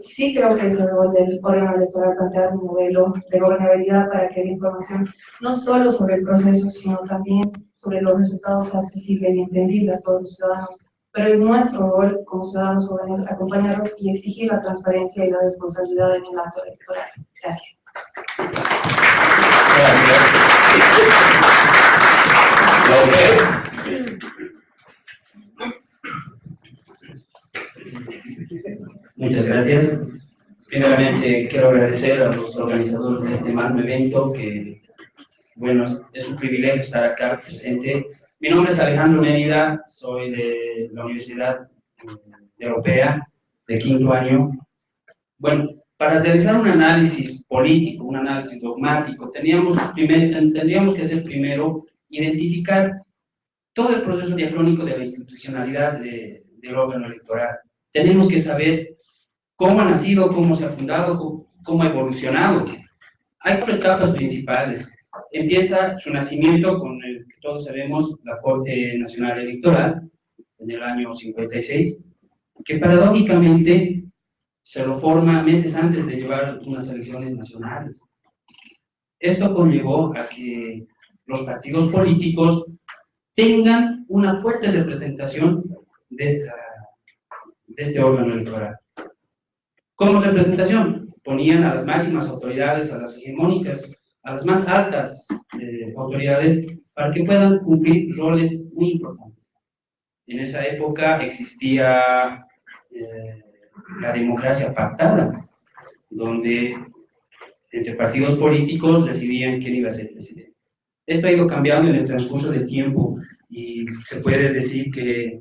Sí creo que es el rol del órgano electoral plantear un modelo de gobernabilidad para que la información, no solo sobre el proceso, sino también sobre los resultados, sea accesible y entendible a todos los ciudadanos. Pero es nuestro rol como ciudadanos jóvenes acompañarlos y exigir la transparencia y la responsabilidad en el acto electoral. Gracias. Muchas gracias. Primeramente, quiero agradecer a los organizadores de este magno evento, que, bueno, es un privilegio estar acá presente. Mi nombre es Alejandro Mérida, soy de la Universidad Europea, de quinto año. Bueno, para realizar un análisis político, un análisis dogmático, tendríamos que hacer primero identificar todo el proceso diacrónico de la institucionalidad del órgano electoral. Tenemos que saber cómo ha nacido, cómo se ha fundado, cómo ha evolucionado. Hay 4 etapas principales. Empieza su nacimiento con el que todos sabemos, la Corte Nacional Electoral, en el año 56, que paradójicamente se lo forma meses antes de llevar unas elecciones nacionales. Esto conllevó a que los partidos políticos tengan una fuerte representación de este órgano electoral. Como representación, ponían a las máximas autoridades, a las hegemónicas, a las más altas autoridades, para que puedan cumplir roles muy importantes. En esa época existía la democracia pactada, donde entre partidos políticos decidían quién iba a ser presidente. Esto ha ido cambiando en el transcurso del tiempo y se puede decir que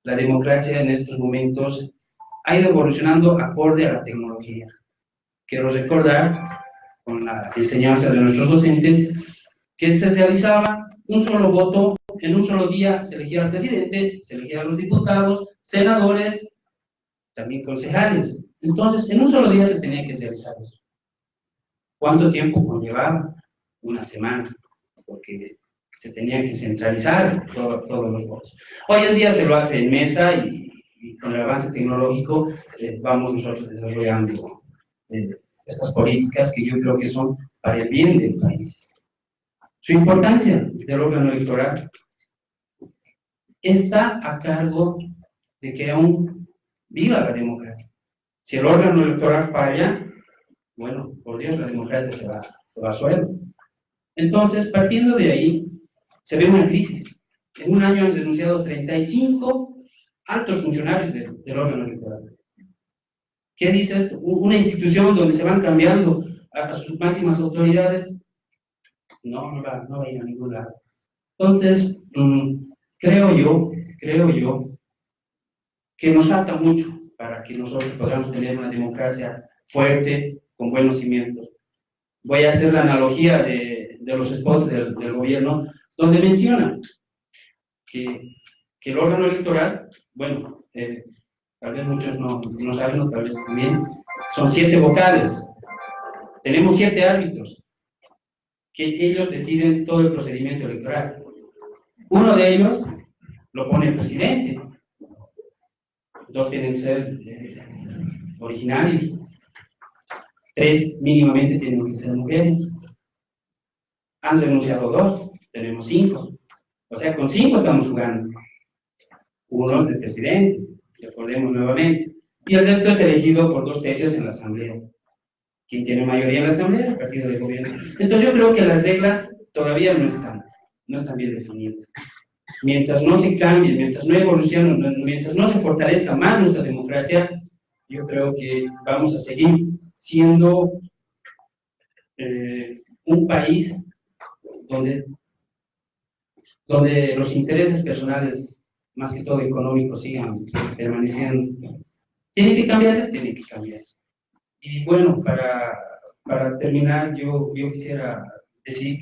la democracia en estos momentos ha ido evolucionando acorde a la tecnología. Quiero recordar con la enseñanza de nuestros docentes, que se realizaba un solo voto, en un solo día se elegía al presidente, se elegía a los diputados, senadores, también concejales. Entonces, en un solo día se tenía que realizar eso. ¿Cuánto tiempo conllevaba? Una semana, porque se tenía que centralizar todos los votos. Hoy en día se lo hace en mesa y con el avance tecnológico vamos nosotros desarrollando estas políticas que yo creo que son para el bien del país. Su importancia del órgano electoral está a cargo de que aún viva la democracia. Si el órgano electoral falla, bueno, por Dios, la democracia se va a suelo. Entonces, partiendo de ahí, se ve una crisis. En un año han denunciado 35 altos funcionarios del órgano electoral. ¿Qué dice esto? Una institución donde se van cambiando a sus máximas autoridades, no va a ir a ningún lado. Entonces, creo yo que nos falta mucho para que nosotros podamos tener una democracia fuerte, con buenos cimientos. Voy a hacer la analogía de los spots del gobierno, donde mencionan que el órgano electoral, bueno, tal vez muchos no saben, o tal vez también, son 7 vocales. Tenemos 7 árbitros, que ellos deciden todo el procedimiento electoral. Uno de ellos lo pone el presidente. 2 tienen que ser originarios. 3 mínimamente tienen que ser mujeres. Han renunciado 2, tenemos 5. O sea, con 5 estamos jugando. Uno es el presidente, recordemos nuevamente. Y el resto es elegido por 2/3 en la asamblea. ¿Quién tiene mayoría en la asamblea? El partido de gobierno. Entonces yo creo que las reglas todavía no están bien definidas. Mientras no se cambie, mientras no evolucione, mientras no se fortalezca más nuestra democracia, yo creo que vamos a seguir siendo un país donde los intereses personales, más que todo económicos, sigan permaneciendo. Tienen que cambiarse. Y bueno, para terminar, yo quisiera decir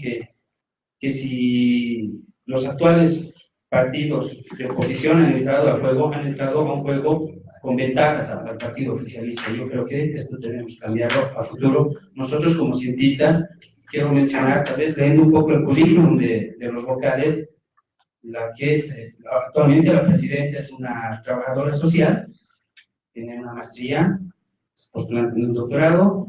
que si los actuales partidos de oposición han entrado a un juego con ventajas al partido oficialista. Yo creo que esto tenemos que cambiarlo a futuro. Nosotros como cientistas, quiero mencionar, tal vez leyendo un poco el currículum de los vocales, la que es actualmente la presidenta es una trabajadora social, tiene una maestría, postulante en un doctorado,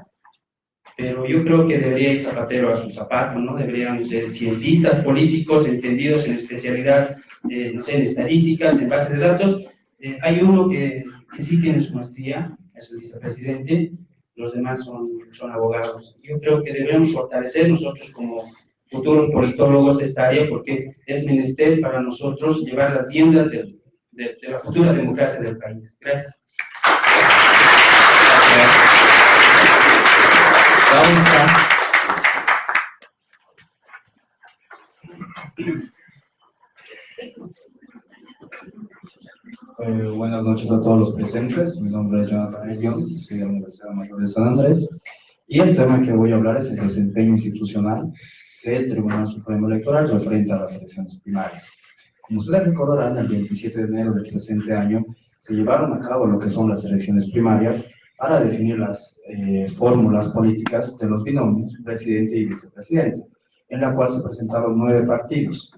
pero yo creo que debería ir zapatero a su zapato, ¿no? Deberían ser cientistas políticos entendidos en especialidad, no sé, en estadísticas, en bases de datos. Hay uno que sí tiene su maestría, es el vicepresidente, los demás son abogados. Yo creo que debemos fortalecer nosotros como futuros politólogos esta área, porque es menester para nosotros llevar las riendas de la futura democracia del país. Gracias. Buenas noches a todos los presentes. Mi nombre es Jonathan Elion, soy de la Universidad Mayor de San Andrés, y el tema que voy a hablar es el desempeño institucional del Tribunal Supremo Electoral referente a las elecciones primarias. Como ustedes recordarán, el 27 de enero del presente año se llevaron a cabo lo que son las elecciones primarias para definir las fórmulas políticas de los binomios presidente y vicepresidente, en la cual se presentaron 9 partidos.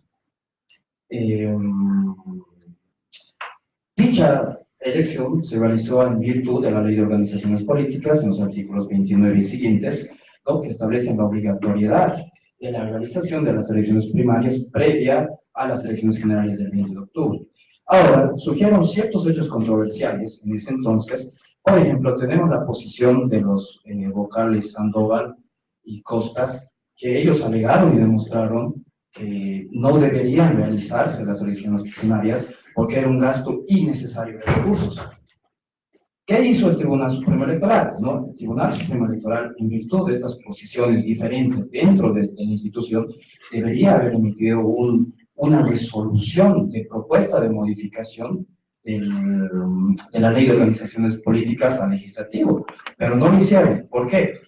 Dicha elección se realizó en virtud de la Ley de Organizaciones Políticas, en los artículos 29 y siguientes, que establecen la obligatoriedad de la realización de las elecciones primarias previa a las elecciones generales del 20 de octubre. Ahora, surgieron ciertos hechos controversiales en ese entonces. Por ejemplo, tenemos la posición de los vocales Sandoval y Costas, que ellos alegaron y demostraron que no deberían realizarse las elecciones primarias porque era un gasto innecesario de recursos. ¿Qué hizo el Tribunal Supremo Electoral? ¿No? El Tribunal Supremo Electoral, en virtud de estas posiciones diferentes dentro de la institución, debería haber emitido una resolución de propuesta de modificación de la Ley de Organizaciones Políticas al Legislativo, pero no lo hicieron. ¿Por qué?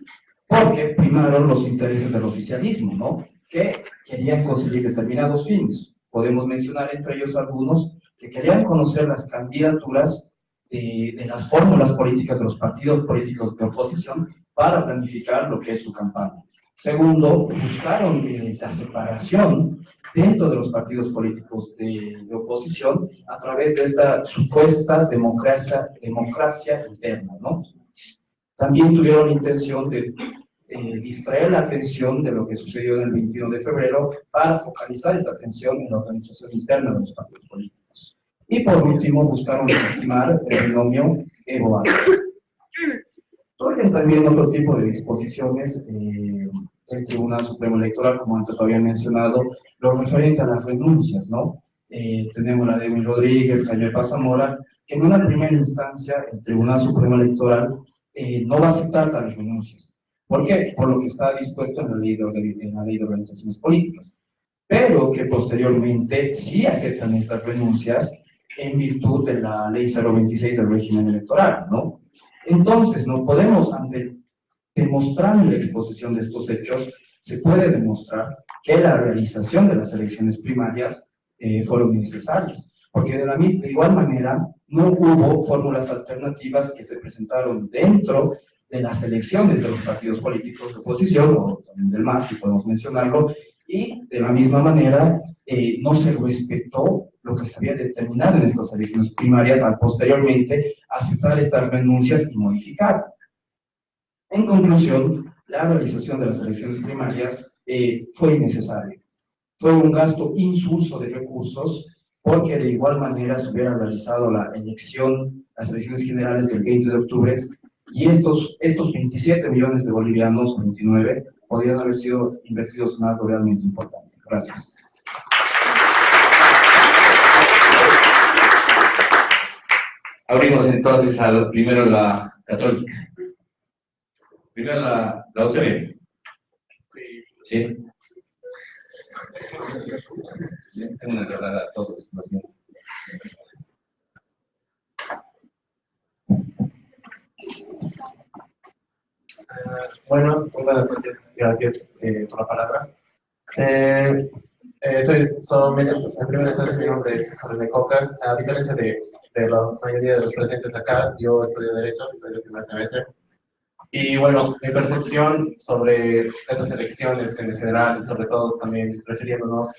porque primaron los intereses del oficialismo, ¿no? Que querían conseguir determinados fines. Podemos mencionar entre ellos algunos que querían conocer las candidaturas de las fórmulas políticas de los partidos políticos de oposición para planificar lo que es su campaña. Segundo, buscaron la separación dentro de los partidos políticos de oposición a través de esta supuesta democracia interna, ¿no? También tuvieron la intención de distraer la atención de lo que sucedió en el 21 de febrero para focalizar esta atención en la organización interna de los partidos políticos. Y por último, buscaron legitimar el binomio Evo-Álvarez. Surgen también otro tipo de disposiciones del Tribunal Supremo Electoral, como antes lo había mencionado, lo referente a las renuncias, ¿no? Tenemos la de Edwin Rodríguez, Jaime Paz Zamora, que en una primera instancia el Tribunal Supremo Electoral no va a aceptar tales renuncias. ¿Por qué? Por lo que está dispuesto en la ley de organizaciones políticas. Pero que posteriormente sí aceptan estas renuncias en virtud de la ley 026 del régimen electoral, ¿no? Entonces, no podemos, demostrando la exposición de estos hechos, se puede demostrar que la realización de las elecciones primarias fueron innecesarias, porque de igual manera no hubo fórmulas alternativas que se presentaron dentro de las elecciones de los partidos políticos de oposición, o también del MAS, si podemos mencionarlo, y de la misma manera no se respetó lo que se había determinado en estas elecciones primarias al posteriormente aceptar estas renuncias y modificar. En conclusión, la realización de las elecciones primarias fue innecesaria. Fue un gasto insulso de recursos porque de igual manera se hubiera realizado las elecciones generales del 20 de octubre y estos 27 millones de bolivianos, 29, podrían haber sido invertidos en algo realmente importante. Gracias. Abrimos entonces primero la católica. Primero la UCB. ¿Sí? Tengo una charla a todos. Bueno, muy buenas noches. Gracias por la palabra. En primera instancia, mi nombre es Jorge Cocas. A diferencia de la mayoría de los presentes acá, yo estudio Derecho, soy de primer semestre. Y bueno, mi percepción sobre estas elecciones en general, y sobre todo también refiriéndonos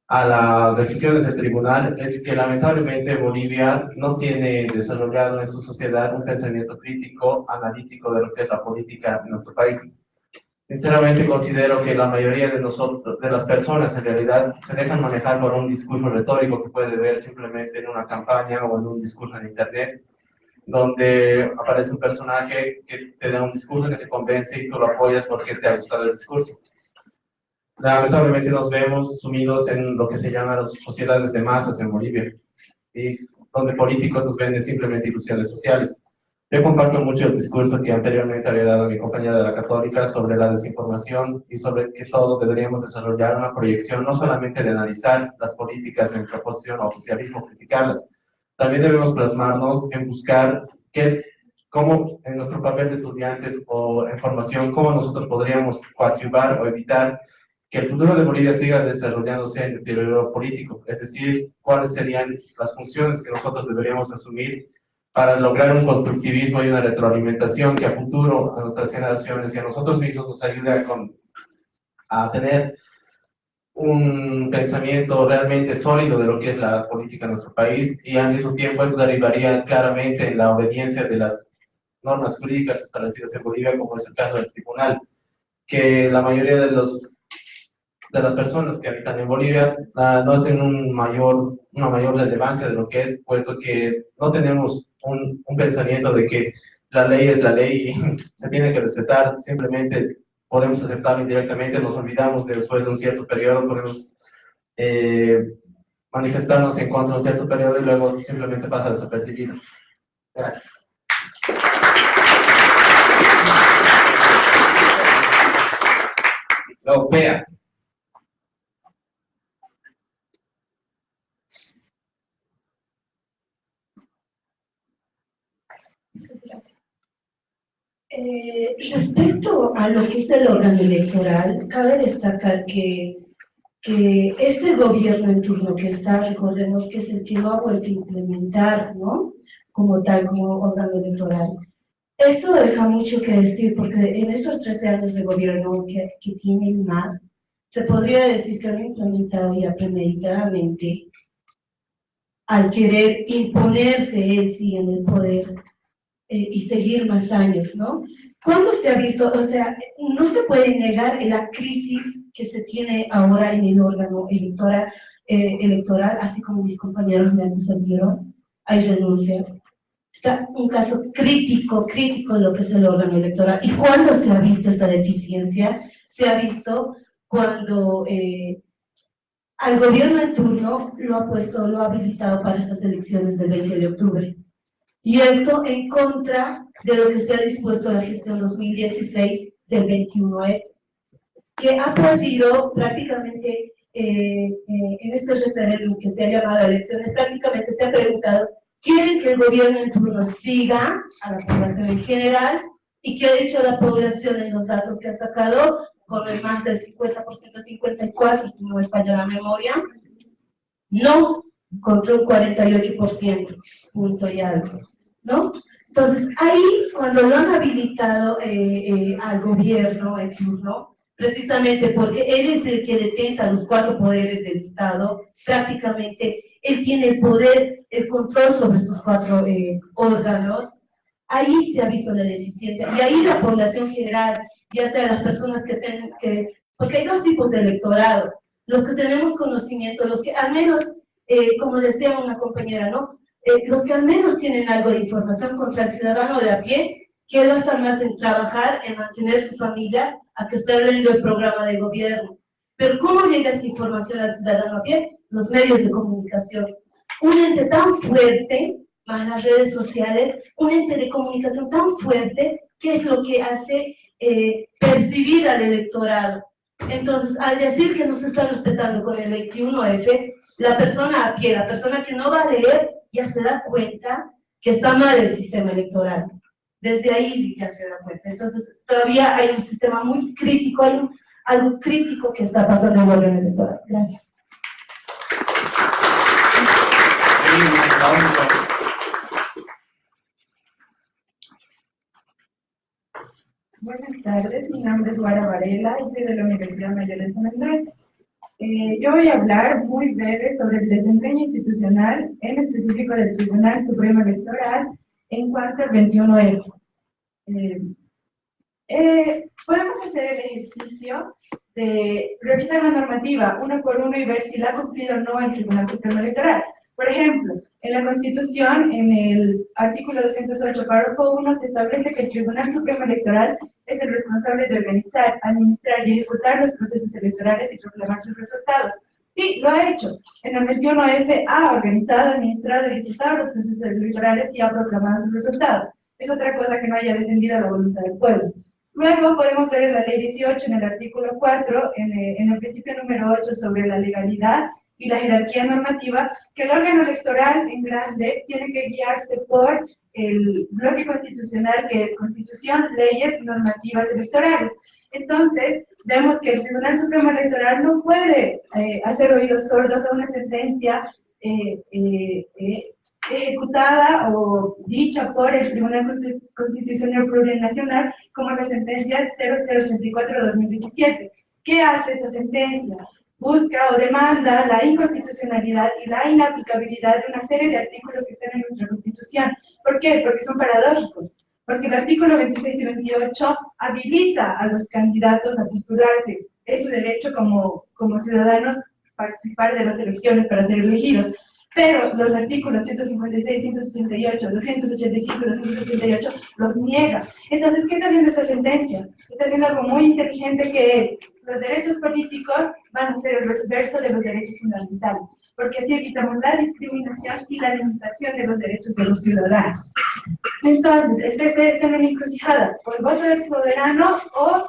a las decisiones del tribunal, es que lamentablemente Bolivia no tiene desarrollado en su sociedad un pensamiento crítico, analítico de lo que es la política en nuestro país. Sinceramente considero que la mayoría de nosotros, de las personas en realidad, se dejan manejar por un discurso retórico que puede ver simplemente en una campaña o en un discurso en internet, donde aparece un personaje que te da un discurso que te convence y tú lo apoyas porque te ha gustado el discurso. Lamentablemente nos vemos sumidos en lo que se llama las sociedades de masas en Bolivia, y donde políticos nos venden simplemente ilusiones sociales. Yo comparto mucho el discurso que anteriormente había dado mi compañera de la Católica sobre la desinformación y sobre que todos deberíamos desarrollar una proyección no solamente de analizar las políticas de nuestra oposición o oficialismo, criticarlas. También debemos plasmarnos en buscar cómo en nuestro papel de estudiantes o en formación, cómo nosotros podríamos coadyuvar o evitar que el futuro de Bolivia siga desarrollándose en deterioro político, es decir, cuáles serían las funciones que nosotros deberíamos asumir para lograr un constructivismo y una retroalimentación que a futuro a nuestras generaciones y a nosotros mismos nos ayude a tener un pensamiento realmente sólido de lo que es la política en nuestro país, y al mismo tiempo esto derivaría claramente en la obediencia de las normas jurídicas establecidas en Bolivia, como es el caso del tribunal, que la mayoría de las personas que habitan en Bolivia no hacen una mayor relevancia de lo que es, puesto que no tenemos un pensamiento de que la ley es la ley y se tiene que respetar. Simplemente podemos aceptarlo indirectamente, nos olvidamos después de un cierto periodo, podemos manifestarnos en contra de un cierto periodo y luego simplemente pasa desapercibido. Gracias. La OPEA. Gracias. Respecto a lo que es el órgano electoral, cabe destacar que este gobierno en turno que está, recordemos que es el que lo ha vuelto a implementar, ¿no? Como tal, como órgano electoral. Esto deja mucho que decir, porque en estos 13 años de gobierno que tiene el MAS, se podría decir que lo han implementado ya premeditadamente al querer imponerse él sí en el poder y seguir más años, ¿no? ¿Cuándo se ha visto? O sea, no se puede negar la crisis que se tiene ahora en el órgano electoral, así como mis compañeros me antecedieron, hay renuncia. Está un caso crítico lo que es el órgano electoral. ¿Y cuándo se ha visto esta deficiencia? Se ha visto cuando al gobierno en turno lo ha habilitado para estas elecciones del 20 de octubre. Y esto en contra de lo que se ha dispuesto la gestión 2016 del 21F, que ha podido prácticamente, en este referéndum que se ha llamado elecciones, prácticamente se ha preguntado, ¿quieren que el gobierno en turno siga a la población en general? ¿Y qué ha dicho la población en los datos que ha sacado? Con el más del 50%, 54%, si no me falla la memoria. No, contra un 48%, punto y algo, ¿no? Entonces, ahí, cuando lo han habilitado al gobierno en turno, precisamente porque él es el que detenta los 4 poderes del Estado, prácticamente él tiene el poder, el control sobre estos 4 órganos, ahí se ha visto la deficiencia, y ahí la población general, ya sea las personas porque hay 2 tipos de electorado, los que tenemos conocimiento, los que al menos, como decía una compañera, ¿no? Los que al menos tienen algo de información contra el ciudadano de a pie, que va a estar más en trabajar, en mantener su familia, a que esté leyendo el programa de gobierno. Pero ¿cómo llega esta información al ciudadano a pie? Los medios de comunicación. Un ente tan fuerte, más las redes sociales, un ente de comunicación tan fuerte, que es lo que hace percibir al electorado. Entonces, al decir que no se está respetando con el 21F, la persona a pie, la persona que no va a leer, ya se da cuenta que está mal el sistema electoral. Desde ahí ya se da cuenta. Entonces, todavía hay un sistema muy crítico, hay algo crítico que está pasando en el órgano electoral. Gracias. Buenas tardes, mi nombre es Guara Varela y soy de la Universidad Mayor de San Andrés. Yo voy a hablar muy breve sobre el desempeño institucional, en específico del Tribunal Supremo Electoral, en cuanto al 21F. Podemos hacer el ejercicio de revisar la normativa uno por uno y ver si la ha cumplido o no el Tribunal Supremo Electoral. Por ejemplo, en la Constitución, en el artículo 208, párrafo 1, se establece que el Tribunal Supremo Electoral es el responsable de organizar, administrar y ejecutar los procesos electorales y proclamar sus resultados. Sí, lo ha hecho. En el 21F ha organizado, administrado y ejecutado los procesos electorales y ha proclamado sus resultados. Es otra cosa que no haya defendido la voluntad del pueblo. Luego podemos ver en la Ley 18, en el artículo 4, en el principio número 8 sobre la legalidad y la jerarquía normativa, que el órgano electoral en grande tiene que guiarse por el bloque constitucional, que es Constitución, leyes y normativas electorales. Entonces, vemos que el Tribunal Supremo Electoral no puede hacer oídos sordos a una sentencia ejecutada o dicha por el Tribunal Constitucional Plurinacional, como la sentencia 0084-2017. ¿Qué hace esa sentencia? Busca o demanda la inconstitucionalidad y la inaplicabilidad de una serie de artículos que están en nuestra Constitución. ¿Por qué? Porque son paradójicos. Porque el artículo 26 y 28 habilita a los candidatos a postularse. Es su derecho como ciudadanos participar de las elecciones para ser elegidos. Pero los artículos 156, 168, 285 y 278 los niega. Entonces, ¿qué está haciendo esta sentencia? Está haciendo algo muy inteligente, que es: los derechos políticos van a ser el verso de los derechos fundamentales, porque así evitamos la discriminación y la limitación de los derechos de los ciudadanos. Entonces, el TC está en una encrucijada, o el voto del soberano o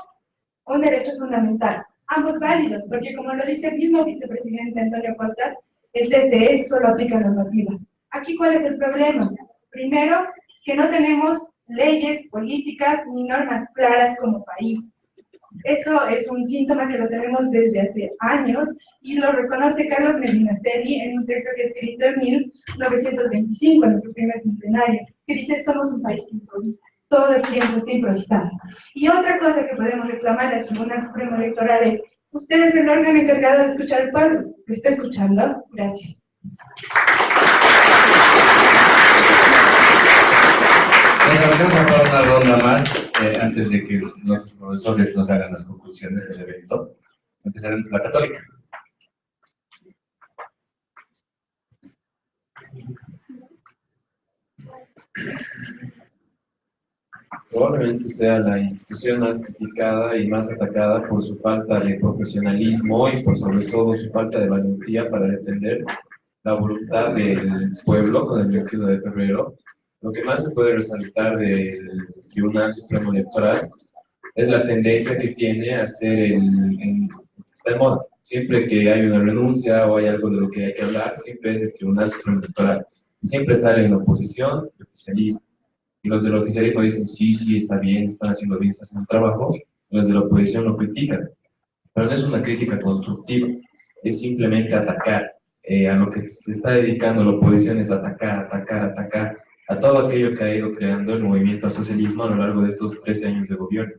un derecho fundamental. Ambos válidos, porque como lo dice el mismo vicepresidente Antonio Costa, el TCE solo aplica normativas. Aquí, ¿cuál es el problema? Primero, que no tenemos leyes, políticas ni normas claras como país. Esto es un síntoma que lo tenemos desde hace años y lo reconoce Carlos Medina Celi en un texto que ha escrito en 1925, en nuestro primer centenario, que dice: somos un país que improvisa, todo el tiempo está improvisando. Y otra cosa que podemos reclamar al Tribunal Supremo Electoral es: usted es el órgano encargado de escuchar al pueblo. ¿Lo está escuchando? Gracias. Vamos a probar una ronda más antes de que nuestros profesores nos hagan las conclusiones del evento. Empezaremos con la Católica. Probablemente sea la institución más criticada y más atacada por su falta de profesionalismo y por sobre todo su falta de valentía para defender la voluntad del pueblo con el 21 de febrero. Lo que más se puede resaltar del Tribunal Supremo Electoral es la tendencia que tiene a ser está en moda. Siempre que hay una renuncia o hay algo de lo que hay que hablar, siempre es el Tribunal Supremo Electoral. Siempre sale en la oposición, el oficialismo. Y los del oficialismo dicen: sí, sí, está bien, están haciendo bien, están haciendo trabajo. Los de la oposición lo critican. Pero no es una crítica constructiva, es simplemente atacar. A lo que se está dedicando la oposición es atacar, atacar, atacar a todo aquello que ha ido creando el movimiento al socialismo a lo largo de estos 13 años de gobierno.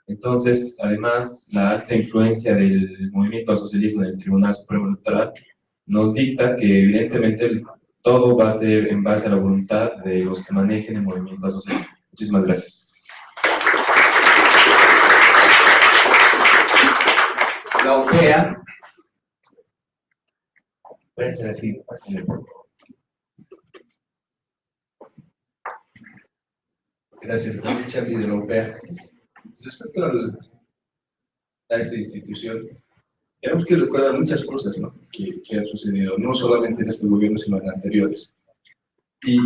Entonces, además, la alta influencia del movimiento al socialismo en el Tribunal Supremo Electoral nos dicta que evidentemente todo va a ser en base a la voluntad de los que manejen el movimiento al socialismo. Muchísimas gracias. La OPEA. Puede ser así, pásenle por favor. Gracias, Charlie de la OPEA. Respecto a esta institución, tenemos que recordar muchas cosas, ¿no?, que han sucedido, no solamente en este gobierno, sino en anteriores. Y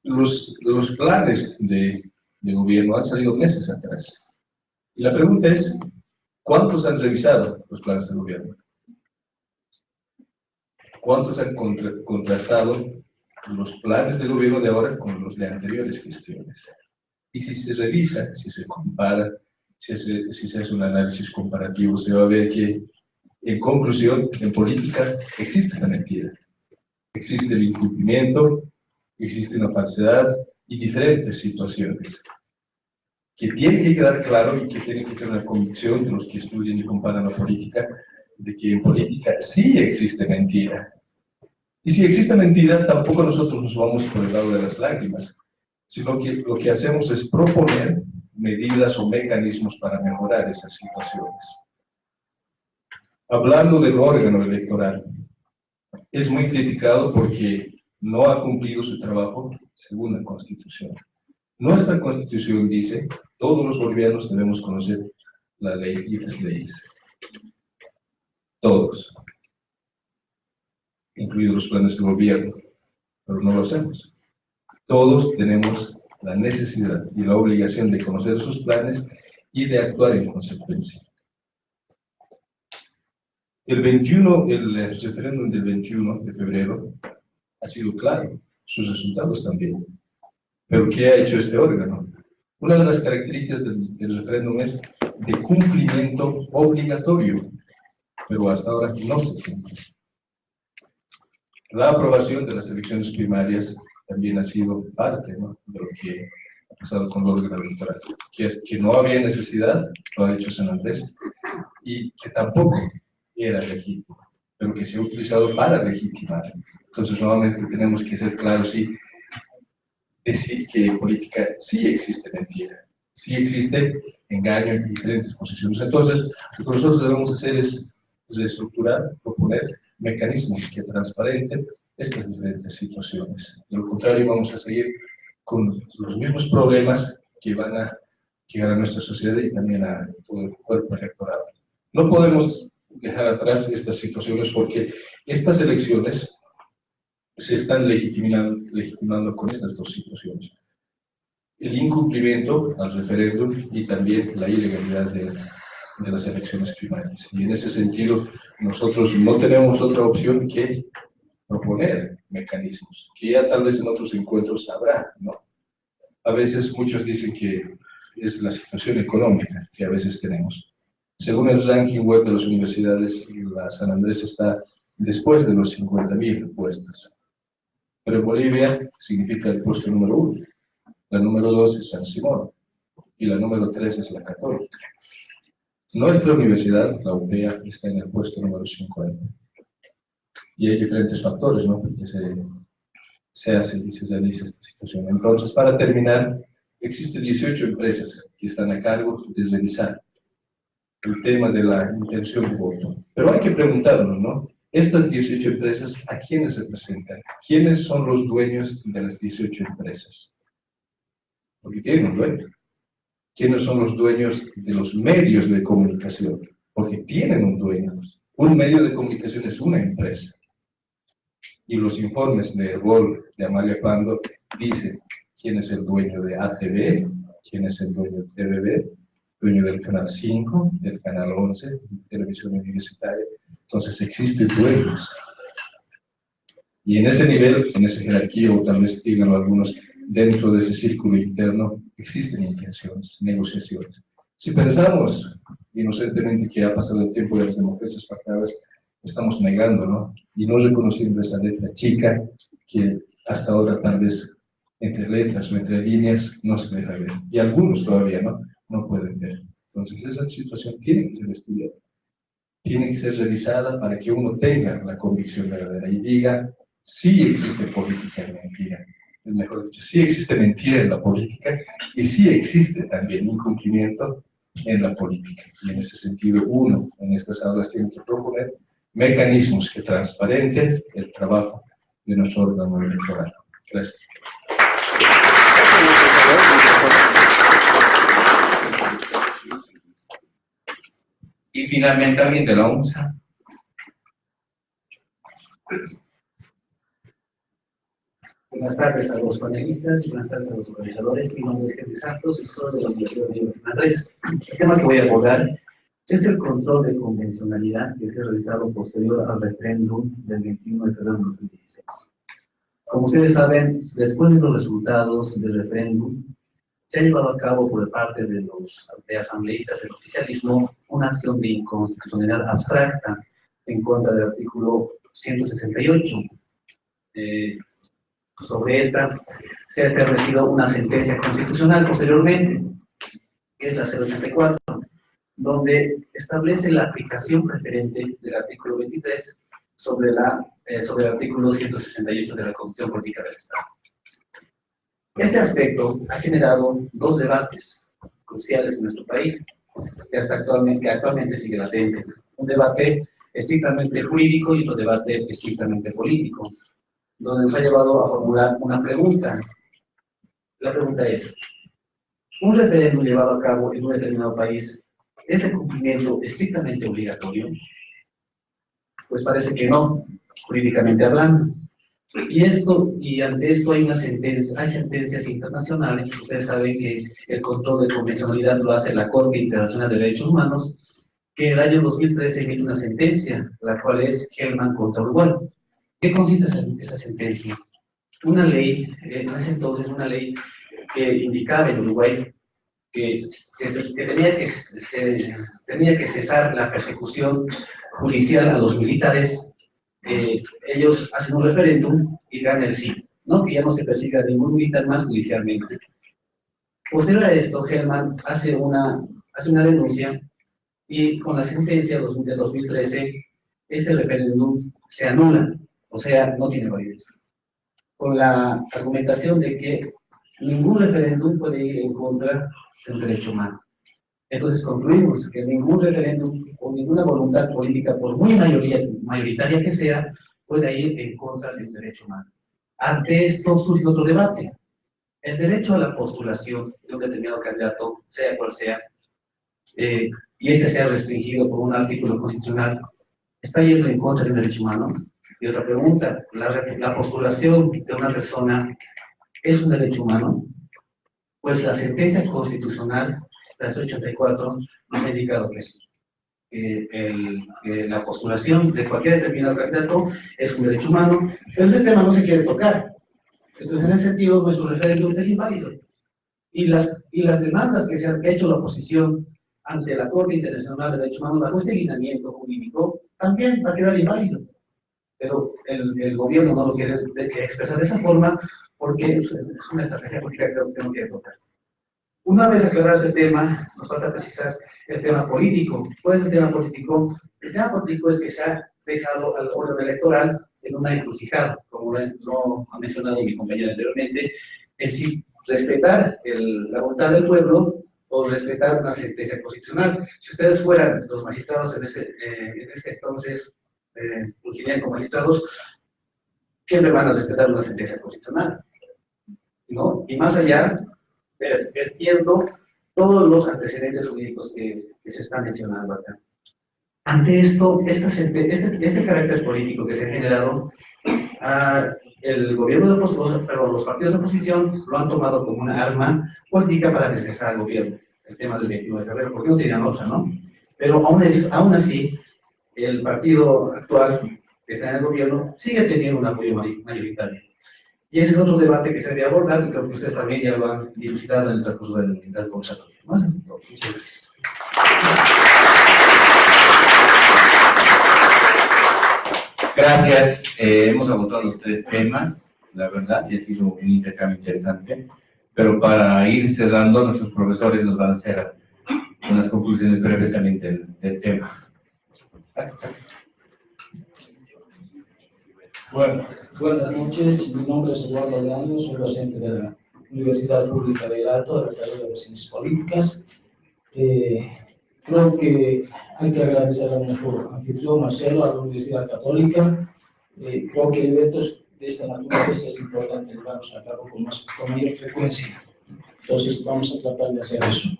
los planes de gobierno han salido meses atrás. Y la pregunta es: ¿cuántos han revisado los planes de gobierno? ¿Cuántos han contrastado los planes de gobierno de ahora con los de anteriores gestiones? Y si se revisa, si se compara, si se hace un análisis comparativo, se va a ver que, en conclusión, en política existe la mentira, existe el incumplimiento, existe una falsedad y diferentes situaciones que tiene que quedar claro y que tiene que ser una convicción de los que estudian y comparan la política, de que en política sí existe mentira. Y si existe mentira, tampoco nosotros nos vamos por el lado de las lágrimas, sino que lo que hacemos es proponer medidas o mecanismos para mejorar esas situaciones. Hablando del órgano electoral, es muy criticado porque no ha cumplido su trabajo según la Constitución. Nuestra Constitución dice: todos los bolivianos debemos conocer la ley y las leyes. Todos, incluidos los planes de gobierno, pero no lo hacemos. Todos tenemos la necesidad y la obligación de conocer esos planes y de actuar en consecuencia. El referéndum del 21 de febrero ha sido claro, sus resultados también. ¿Pero qué ha hecho este órgano? Una de las características del referéndum es de cumplimiento obligatorio, pero hasta ahora no se cumple. La aprobación de las elecciones primarias también ha sido parte, ¿no?, de lo que ha pasado con el órgano electoral. Que no había necesidad, lo ha dicho San Andrés, y que tampoco era legítimo, pero que se ha utilizado para legitimar. Entonces, nuevamente tenemos que ser claros y decir que en política sí existe mentira, sí existe engaño en diferentes posiciones. Entonces, lo que nosotros debemos hacer es reestructurar, proponer mecanismos que transparenten estas diferentes situaciones. De lo contrario, vamos a seguir con los mismos problemas que van a llegar a nuestra sociedad y también a todo el cuerpo electoral. No podemos dejar atrás estas situaciones porque estas elecciones se están legitimando con estas dos situaciones: el incumplimiento al referéndum y también la ilegalidad de las elecciones primarias. Y en ese sentido, nosotros no tenemos otra opción que proponer mecanismos, que ya tal vez en otros encuentros habrá, ¿no?, A veces muchos dicen que es la situación económica que a veces tenemos. Según el ranking web de las universidades, la San Andrés está después de los 50.000 puestos. Pero en Bolivia significa el puesto número 1. La número 2 es San Simón. Y la número 3 es la Católica. Nuestra universidad, la UPEA, está en el puesto número 50. Y hay diferentes factores, ¿no? Que se hace y se realiza esta situación. Entonces, para terminar, existen 18 empresas que están a cargo de revisar el tema de la intención de voto. Pero hay que preguntarnos, ¿no? Estas 18 empresas, ¿a quiénes representan? ¿Quiénes son los dueños de las 18 empresas? Porque tienen un dueño. ¿Quiénes son los dueños de los medios de comunicación? Porque tienen un dueño. Un medio de comunicación es una empresa. Y los informes de rol de Amalia Pando dicen quién es el dueño de ATV, quién es el dueño de TVB, dueño del Canal 5, del Canal 11, de Televisión Universitaria. Entonces existen dueños. Y en ese nivel, en esa jerarquía, o tal vez digan algunos, dentro de ese círculo interno, existen intenciones, negociaciones. Si pensamos inocentemente que ha pasado el tiempo de las democracias pactadas, estamos negando, ¿no? Y no reconociendo esa letra chica que hasta ahora tal vez entre letras o entre líneas no se deja ver. Y algunos todavía no pueden ver. Entonces esa situación tiene que ser estudiada. Tiene que ser revisada para que uno tenga la convicción verdadera y diga, sí existe política en mentira. Mejor dicho, sí existe mentira en la política y sí existe también incumplimiento en la política. Y en ese sentido, uno en estas aulas tiene que proponer mecanismos que transparenten el trabajo de nuestro órgano electoral. Gracias. Y finalmente alguien de la UNSA. Buenas tardes a los panelistas y buenas tardes a los organizadores. Mi nombre es Henry Santos y soy de la Universidad de San Andrés. El tema que voy a abordar es el control de convencionalidad que se ha realizado posterior al referéndum del 21 de febrero de 2016. Como ustedes saben, después de los resultados del referéndum, se ha llevado a cabo por parte de los asambleístas del oficialismo una acción de inconstitucionalidad abstracta en contra del artículo 168. Sobre esta se ha establecido una sentencia constitucional posteriormente, que es la 084, donde establece la aplicación preferente del artículo 23 sobre el artículo 168 de la Constitución Política del Estado. Este aspecto ha generado dos debates cruciales en nuestro país, que actualmente sigue latente. Un debate estrictamente jurídico y otro debate estrictamente político, donde nos ha llevado a formular una pregunta. La pregunta es, ¿un referéndum llevado a cabo en un determinado país es de cumplimiento estrictamente obligatorio? Pues parece que no, jurídicamente hablando. Y ante esto hay sentencias internacionales. Ustedes saben que el control de convencionalidad lo hace la Corte Internacional de Derechos Humanos, que en el año 2013 emite una sentencia, la cual es Hellman contra Uruguay. ¿Qué consiste esa sentencia? Una ley, en ese entonces una ley que indicaba en Uruguay que tenía que cesar la persecución judicial a los militares. Ellos hacen un referéndum y ganan el sí, ¿no? Que ya no se persiga a ningún militar más judicialmente. Posterior a esto, Hellman hace una denuncia y con la sentencia de 2013, este referéndum se anula, o sea, no tiene validez. Con la argumentación de que ningún referéndum puede ir en contra del derecho humano. Entonces concluimos que ningún referéndum o ninguna voluntad política, por muy mayoritaria que sea, puede ir en contra del derecho humano. Ante esto surge otro debate. El derecho a la postulación de un determinado candidato, sea cual sea, y este sea restringido por un artículo constitucional, ¿está yendo en contra del derecho humano? Y otra pregunta, ¿la postulación de una persona es un derecho humano? Pues la sentencia constitucional, la 84, nos ha indicado que sí. La postulación de cualquier determinado candidato es un derecho humano, pero ese tema no se quiere tocar. Entonces, en ese sentido, nuestro referéndum es inválido. Y las demandas que se han hecho la oposición ante la Corte Internacional de Derechos Humanos bajo este lineamiento jurídico también va a quedar inválido. Pero el gobierno no lo quiere expresar de esa forma porque es una estrategia política que no quiere tocar. Una vez aclarado ese tema, nos falta precisar el tema político. ¿Cuál es el tema político? El tema político es que se ha dejado al orden electoral en una encrucijada, como lo ha mencionado mi compañera anteriormente, es decir, respetar la voluntad del pueblo o respetar una sentencia constitucional. Si ustedes fueran los magistrados en ese entonces, fungirían como magistrados, siempre van a respetar una sentencia constitucional, ¿no? Y más allá, vertiendo todos los antecedentes jurídicos que se están mencionando acá. Ante esto, este carácter político que se ha generado, el gobierno de oposición, perdón, los partidos de oposición lo han tomado como una arma política para desgastar al gobierno. El tema del 21 de febrero, porque no tenían otra, ¿no? Pero aún así, el partido actual que está en el gobierno sigue teniendo un apoyo mayoritario. Y ese es otro debate que se debe abordar, y creo que ustedes también ya lo han dilucidado en el transcurso del conversatorio. Muchas gracias. Gracias. Hemos agotado los tres temas, la verdad, y ha sido un intercambio interesante. Pero para ir cerrando, nuestros profesores nos van a hacer unas conclusiones breves también del tema. Bueno, buenas noches. Mi nombre es Eduardo Leandro, soy docente de la Universidad Pública del Alto, de la carrera de Ciencias Políticas. Creo que hay que agradecer a nuestro anfitrión Marcelo, a la Universidad Católica. Creo que eventos de esta naturaleza es importante llevarlos a cabo con mayor frecuencia. Entonces vamos a tratar de hacer eso.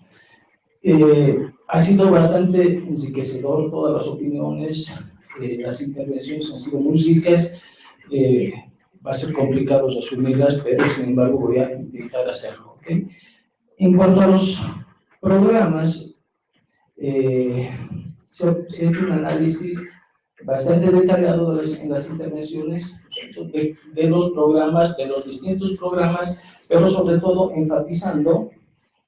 Ha sido bastante enriquecedor todas las opiniones, las intervenciones han sido muy ricas. Va a ser complicado resumirlas, pero sin embargo voy a intentar hacerlo. ¿Okay? En cuanto a los programas, se ha hecho un análisis bastante detallado en las intervenciones de los programas, de los distintos programas, pero sobre todo enfatizando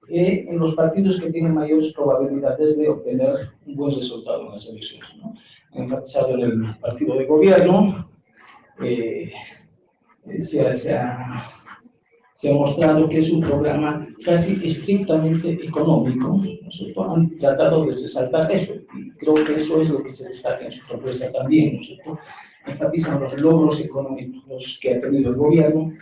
en los partidos que tienen mayores probabilidades de obtener un buen resultado en las elecciones, ¿no? Enfatizado en el partido de gobierno, se ha mostrado que es un programa casi estrictamente económico, ¿no? Han tratado de resaltar eso, y creo que eso es lo que se destaca en su propuesta también, ¿no? Enfatizan los logros económicos que ha tenido el gobierno,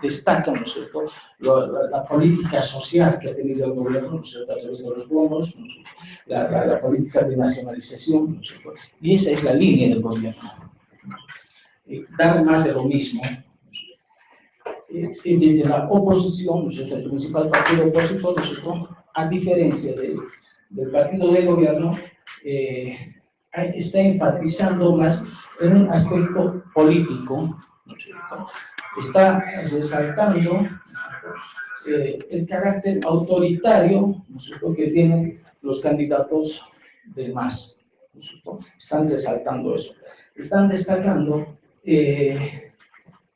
destacan, ¿no es cierto?, la política social que ha tenido el gobierno, ¿no es cierto?, a través de los bonos, ¿no? la política de nacionalización, ¿no es cierto?, y esa es la línea del gobierno. Dar más de lo mismo. Y desde la oposición, ¿no es cierto?, el principal partido opositor, ¿no es cierto?, a diferencia del partido de gobierno, está enfatizando más en un aspecto político, ¿no es cierto?, está resaltando el carácter autoritario, ¿no es cierto?, que tienen los candidatos del MAS, ¿no es cierto?, están resaltando eso, están destacando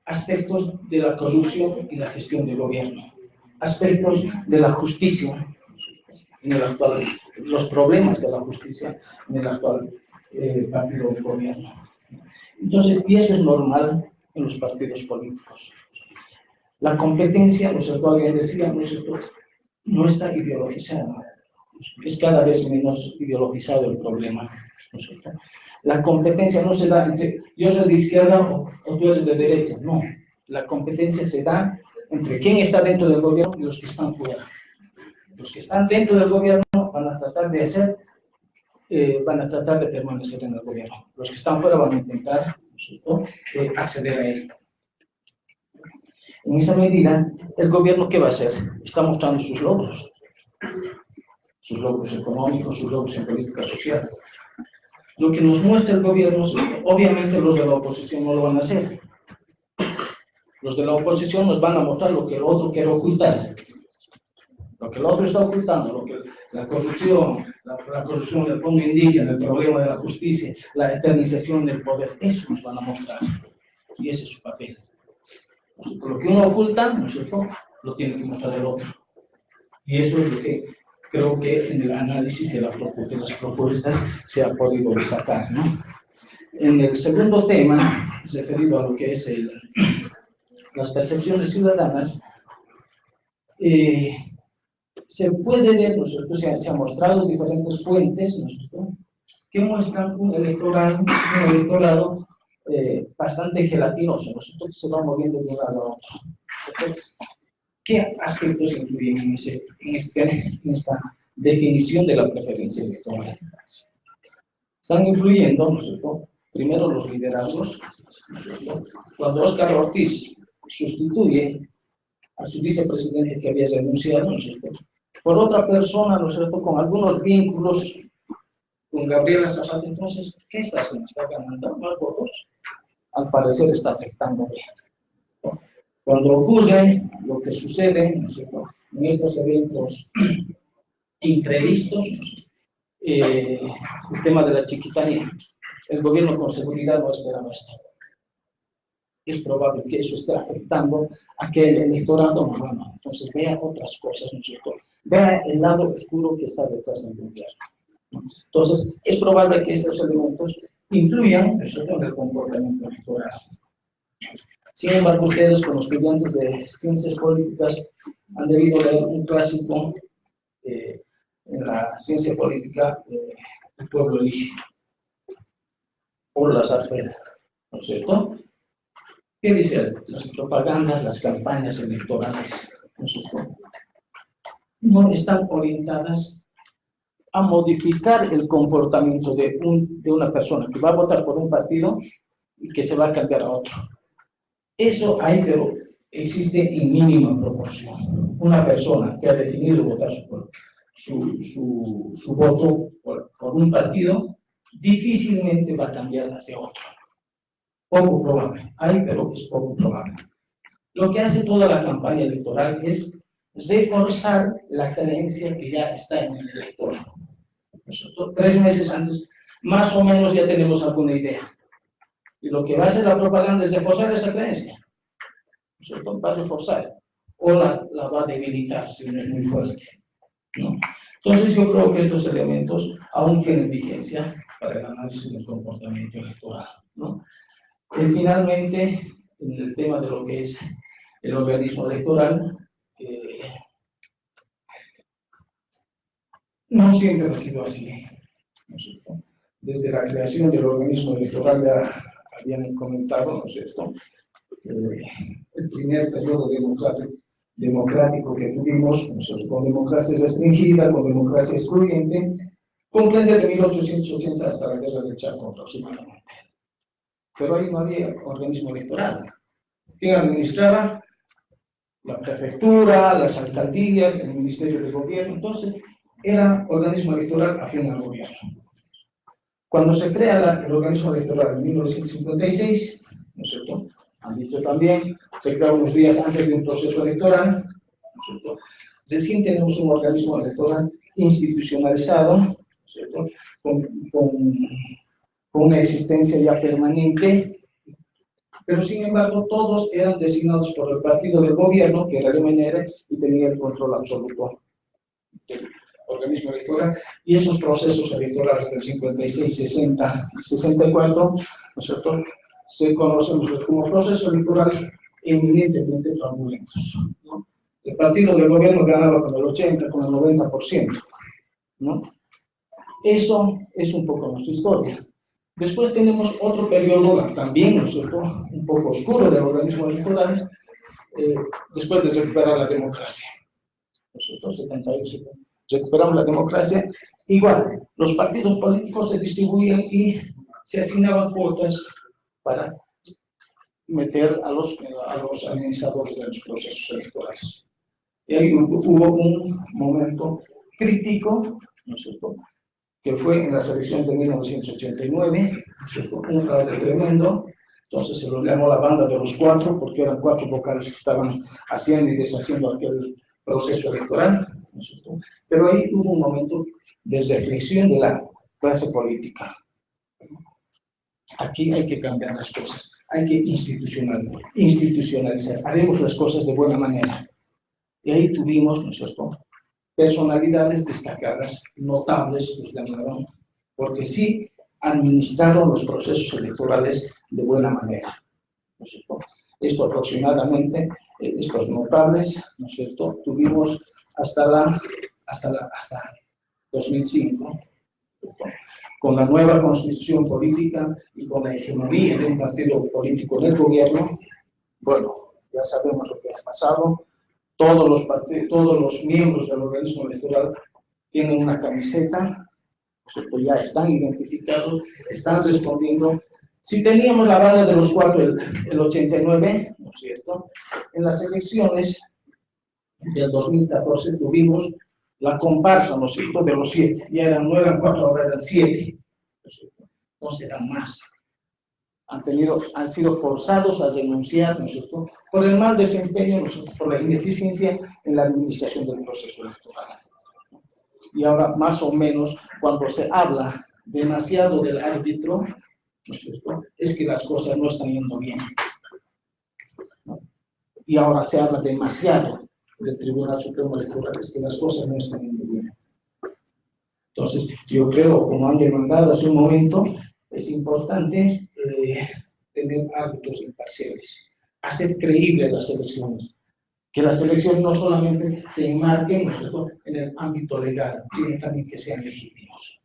aspectos de la corrupción y la gestión del gobierno, aspectos de la justicia, en el actual, los problemas de la justicia en el actual partido de gobierno. Entonces, y eso es normal en los partidos políticos. La competencia, ¿no es cierto?, alguien decía, ¿no es cierto?, no está ideologizada, es cada vez menos ideologizado el problema, ¿no es cierto? La competencia no se da entre yo soy de izquierda o tú eres de derecha, no. La competencia se da entre quién está dentro del gobierno y los que están fuera. Los que están dentro del gobierno van a tratar de permanecer en el gobierno. Los que están fuera van a intentar, ¿no?, acceder a él. En esa medida, el gobierno, ¿qué va a hacer? Está mostrando sus logros económicos, sus logros en política social. Lo que nos muestra el gobierno, obviamente los de la oposición no lo van a hacer. Los de la oposición nos van a mostrar lo que el otro quiere ocultar. Lo que el otro está ocultando, lo que la corrupción del fondo indígena, el problema de la justicia, la eternización del poder, eso nos van a mostrar. Y ese es su papel. Lo que uno oculta, ¿no es cierto?, lo tiene que mostrar el otro. Y eso es lo que creo que en el análisis de las propuestas se ha podido destacar, ¿no? En el segundo tema, referido a lo que es las percepciones ciudadanas, se puede ver, ¿no es cierto? Se han mostrado diferentes fuentes, ¿no es cierto?, que muestran un electorado bastante gelatinoso, ¿no es cierto?, que se va moviendo de un lado a otro, ¿no es cierto? ¿Qué aspectos influyen en esta definición de la preferencia electoral? Están influyendo, ¿no es cierto?, primero los liderazgos, ¿no es cierto? Cuando Óscar Ortiz sustituye a su vicepresidente que había renunciado, ¿no es cierto?, por otra persona, ¿no es cierto?, con algunos vínculos con Gabriela Zapata, entonces, ¿qué está haciendo? ¿Está ganando más votos? Al parecer está afectando bien. Cuando ocurre lo que sucede, ¿no es cierto?, en estos eventos imprevistos, el tema de la chiquitanía, el gobierno con seguridad no esperaba esto. Es probable que eso esté afectando a que el electorado, bueno, entonces vea otras cosas, ¿no es cierto?, vea el lado oscuro que está detrás del gobierno. Entonces, es probable que estos elementos influyan, ¿no es cierto?, en el comportamiento electoral. Sin embargo, ustedes, como estudiantes de ciencias políticas, han debido leer un clásico en la ciencia política, El pueblo elige, por Lazar Feder, ¿no es cierto? ¿Qué dice? Las propagandas, las campañas electorales, ¿no es cierto?, no están orientadas a modificar el comportamiento de una persona que va a votar por un partido y que se va a cambiar a otro. Eso hay, pero existe en mínima proporción. Una persona que ha definido votar su voto por un partido, difícilmente va a cambiar hacia otro. Poco probable. Hay, pero es poco probable. Lo que hace toda la campaña electoral es reforzar la creencia que ya está en el elector. Nosotros, 3 meses antes, más o menos ya tenemos alguna idea. Y lo que va a hacer la propaganda es reforzar esa creencia. Nosotros va a reforzar. O la va a debilitar si no es muy fuerte, ¿no? Entonces yo creo que estos elementos aún tienen vigencia para el análisis del comportamiento electoral, ¿no? Finalmente, en el tema de lo que es el organismo electoral, no siempre ha sido así, ¿no es cierto? Desde la creación del organismo electoral ya habían comentado, ¿no es cierto?, el primer periodo democrático que tuvimos, ¿no es cierto?, con democracia restringida, con democracia excluyente, comprende de 1880 hasta la guerra del Chaco aproximadamente. Pero ahí no había organismo electoral. ¿Quién administraba? La prefectura, las alcaldías, el ministerio de gobierno. Entonces, era organismo electoral afín al gobierno. Cuando se crea el organismo electoral en 1956, ¿no es cierto?, han dicho también, se crea unos días antes de un proceso electoral, ¿no es cierto?, recién tenemos un organismo electoral institucionalizado, ¿no es cierto?, con una existencia ya permanente, pero sin embargo todos eran designados por el partido del gobierno, que era el MNR, y tenía el control absoluto del organismo electoral, y esos procesos electorales del 56, 60 y 64, ¿no es cierto?, se conocen como procesos electorales eminentemente fraudulentos, ¿no? El partido del gobierno ganaba con el 80, con el 90%, ¿no? Eso es un poco nuestra historia. Después tenemos otro periodo también, ¿no es cierto?, un poco oscuro del organismo electoral, después de recuperar la democracia, ¿no es cierto?, 78, recuperamos la democracia. Igual, los partidos políticos se distribuían y se asignaban cuotas para meter a los administradores de los procesos electorales. Y ahí hubo un momento crítico, ¿no es cierto?, que fue en las elecciones de 1989, ¿no es cierto?, un fraude tremendo. Entonces se lo llamó la banda de los 4, porque eran 4 vocales que estaban haciendo y deshaciendo aquel proceso electoral, ¿no es cierto? Pero ahí hubo un momento de reflexión de la clase política. Aquí hay que cambiar las cosas, hay que institucionalizar, haremos las cosas de buena manera, Y ahí tuvimos, ¿no es cierto?, personalidades destacadas, notables, los llamaron, porque sí administraron los procesos electorales de buena manera, ¿no es cierto? Esto aproximadamente, estos notables, ¿no es cierto?, tuvimos hasta 2005, con la nueva constitución política y con la hegemonía de un partido político en el gobierno. Bueno, ya sabemos lo que ha pasado. Todos los miembros del organismo electoral tienen una camiseta, pues ya están identificados, están respondiendo. Si teníamos la banda de los 4 el 89, ¿no es cierto?, en las elecciones del 2014 tuvimos la comparsa, ¿no es cierto?, de los 7. Ya eran 9, 4, ahora eran 7. Entonces eran más. Han sido forzados a denunciar, ¿no es cierto?, por el mal desempeño, ¿no es cierto?, por la ineficiencia en la administración del proceso electoral. Y ahora, más o menos, cuando se habla demasiado del árbitro, ¿no es cierto?, es que las cosas no están yendo bien, ¿no? Y ahora se habla demasiado del Tribunal Supremo Electoral, es que las cosas no están yendo bien. Entonces, yo creo, como han demandado hace un momento, es importante tener árbitros imparciales, hacer creíbles las elecciones, que las elecciones no solamente se enmarquen, ¿no es cierto?, en el ámbito legal, sino también que sean legítimos.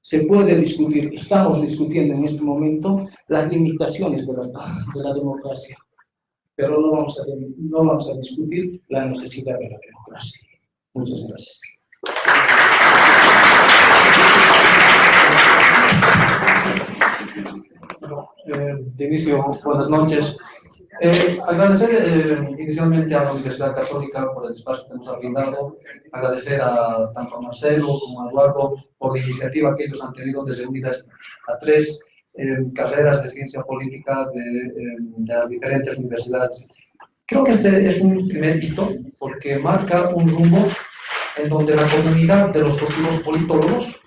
Se puede discutir, estamos discutiendo en este momento las limitaciones de la democracia, pero no vamos a discutir la necesidad de la democracia. Muchas gracias. De inicio, buenas noches. Agradecer inicialmente a la Universidad Católica por el espacio que nos ha brindado, agradecer tanto a Marcelo como a Eduardo por la iniciativa que ellos han tenido desde unidas a 3 carreras de ciencia política de las diferentes universidades. Creo que este es un primer hito porque marca un rumbo en donde la comunidad de los futuros politólogos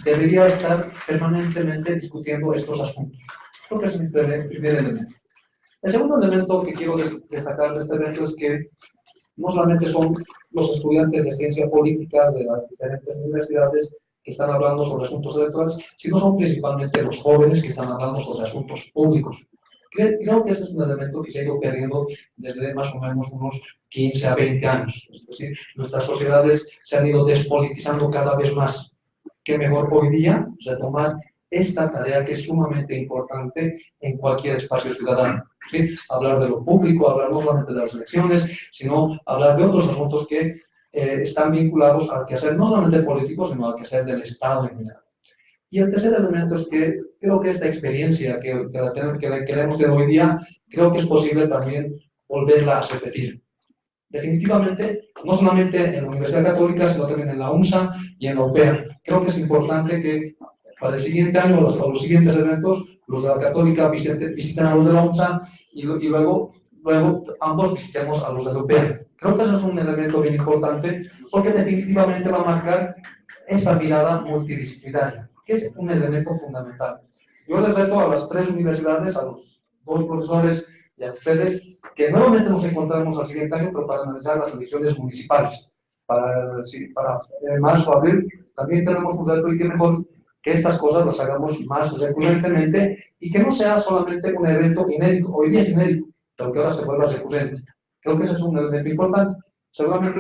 debería estar permanentemente discutiendo estos asuntos. Creo que es mi primer elemento. El segundo elemento que quiero destacar de este evento es que no solamente son los estudiantes de ciencia política de las diferentes universidades que están hablando sobre asuntos electorales, sino son principalmente los jóvenes que están hablando sobre asuntos públicos. Creo que ese es un elemento que se ha ido perdiendo desde más o menos unos 15 a 20 años. Es decir, nuestras sociedades se han ido despolitizando cada vez más. Qué mejor hoy día retomar esta tarea que es sumamente importante en cualquier espacio ciudadano. ¿Sí? Hablar de lo público, hablar no solamente de las elecciones, sino hablar de otros asuntos que están vinculados al quehacer no solamente político, sino al quehacer del Estado en general. Y el tercer elemento es que creo que esta experiencia que hemos tenido hoy día, creo que es posible también volverla a repetir. Definitivamente, no solamente en la Universidad Católica, sino también en la UNSA y en la UPEA. Creo que es importante que para el siguiente año, o los siguientes eventos, los de la Católica visiten a los de la UNSA y luego ambos visitemos a los de la UPEA. Creo que eso es un elemento bien importante porque definitivamente va a marcar esta mirada multidisciplinaria, que es un elemento fundamental. Yo les reto a las 3 universidades, a los 2 profesores y a ustedes, que nuevamente nos encontramos al siguiente año, pero para analizar las elecciones municipales. Para marzo, abril, también tenemos un reto y que mejor que estas cosas las hagamos más recurrentemente y que no sea solamente un evento inédito. Hoy día es inédito, pero que ahora se vuelva recurrente. Creo que ese es un elemento importante. Seguramente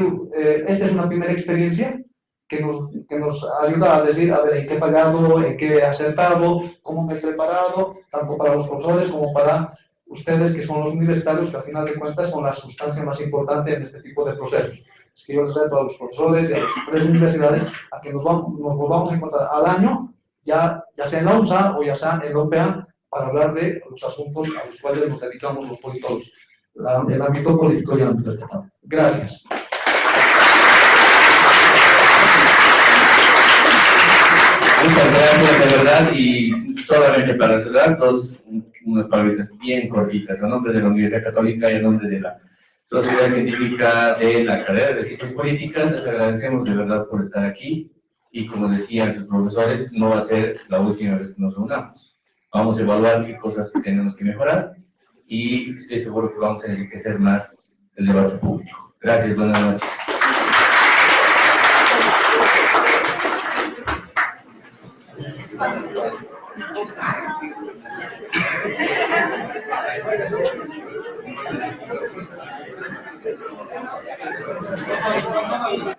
esta es una primera experiencia que nos ayuda a decir, a ver, en qué he fallado, en qué he acertado, cómo me he preparado, tanto para los profesores como para ustedes, que son los universitarios, que al final de cuentas son la sustancia más importante en este tipo de procesos. Es que yo les reto a los profesores y a las 3 universidades a que nos volvamos a encontrar al año, ya sea en la UNSA o ya sea en la UPEA, para hablar de los asuntos a los cuales nos dedicamos los politólogos, el ámbito político y el ámbito estatal. Gracias. Muchas gracias, de verdad, y solamente para cerrar, unas palabritas bien cortitas, a nombre de la Universidad Católica y a nombre de la Sociedad Científica de la carrera de Ciencias Políticas, les agradecemos de verdad por estar aquí, y como decían sus profesores, no va a ser la última vez que nos reunamos. Vamos a evaluar qué cosas tenemos que mejorar, y estoy seguro que vamos a enriquecer más el debate público. Gracias, buenas noches. Thank you.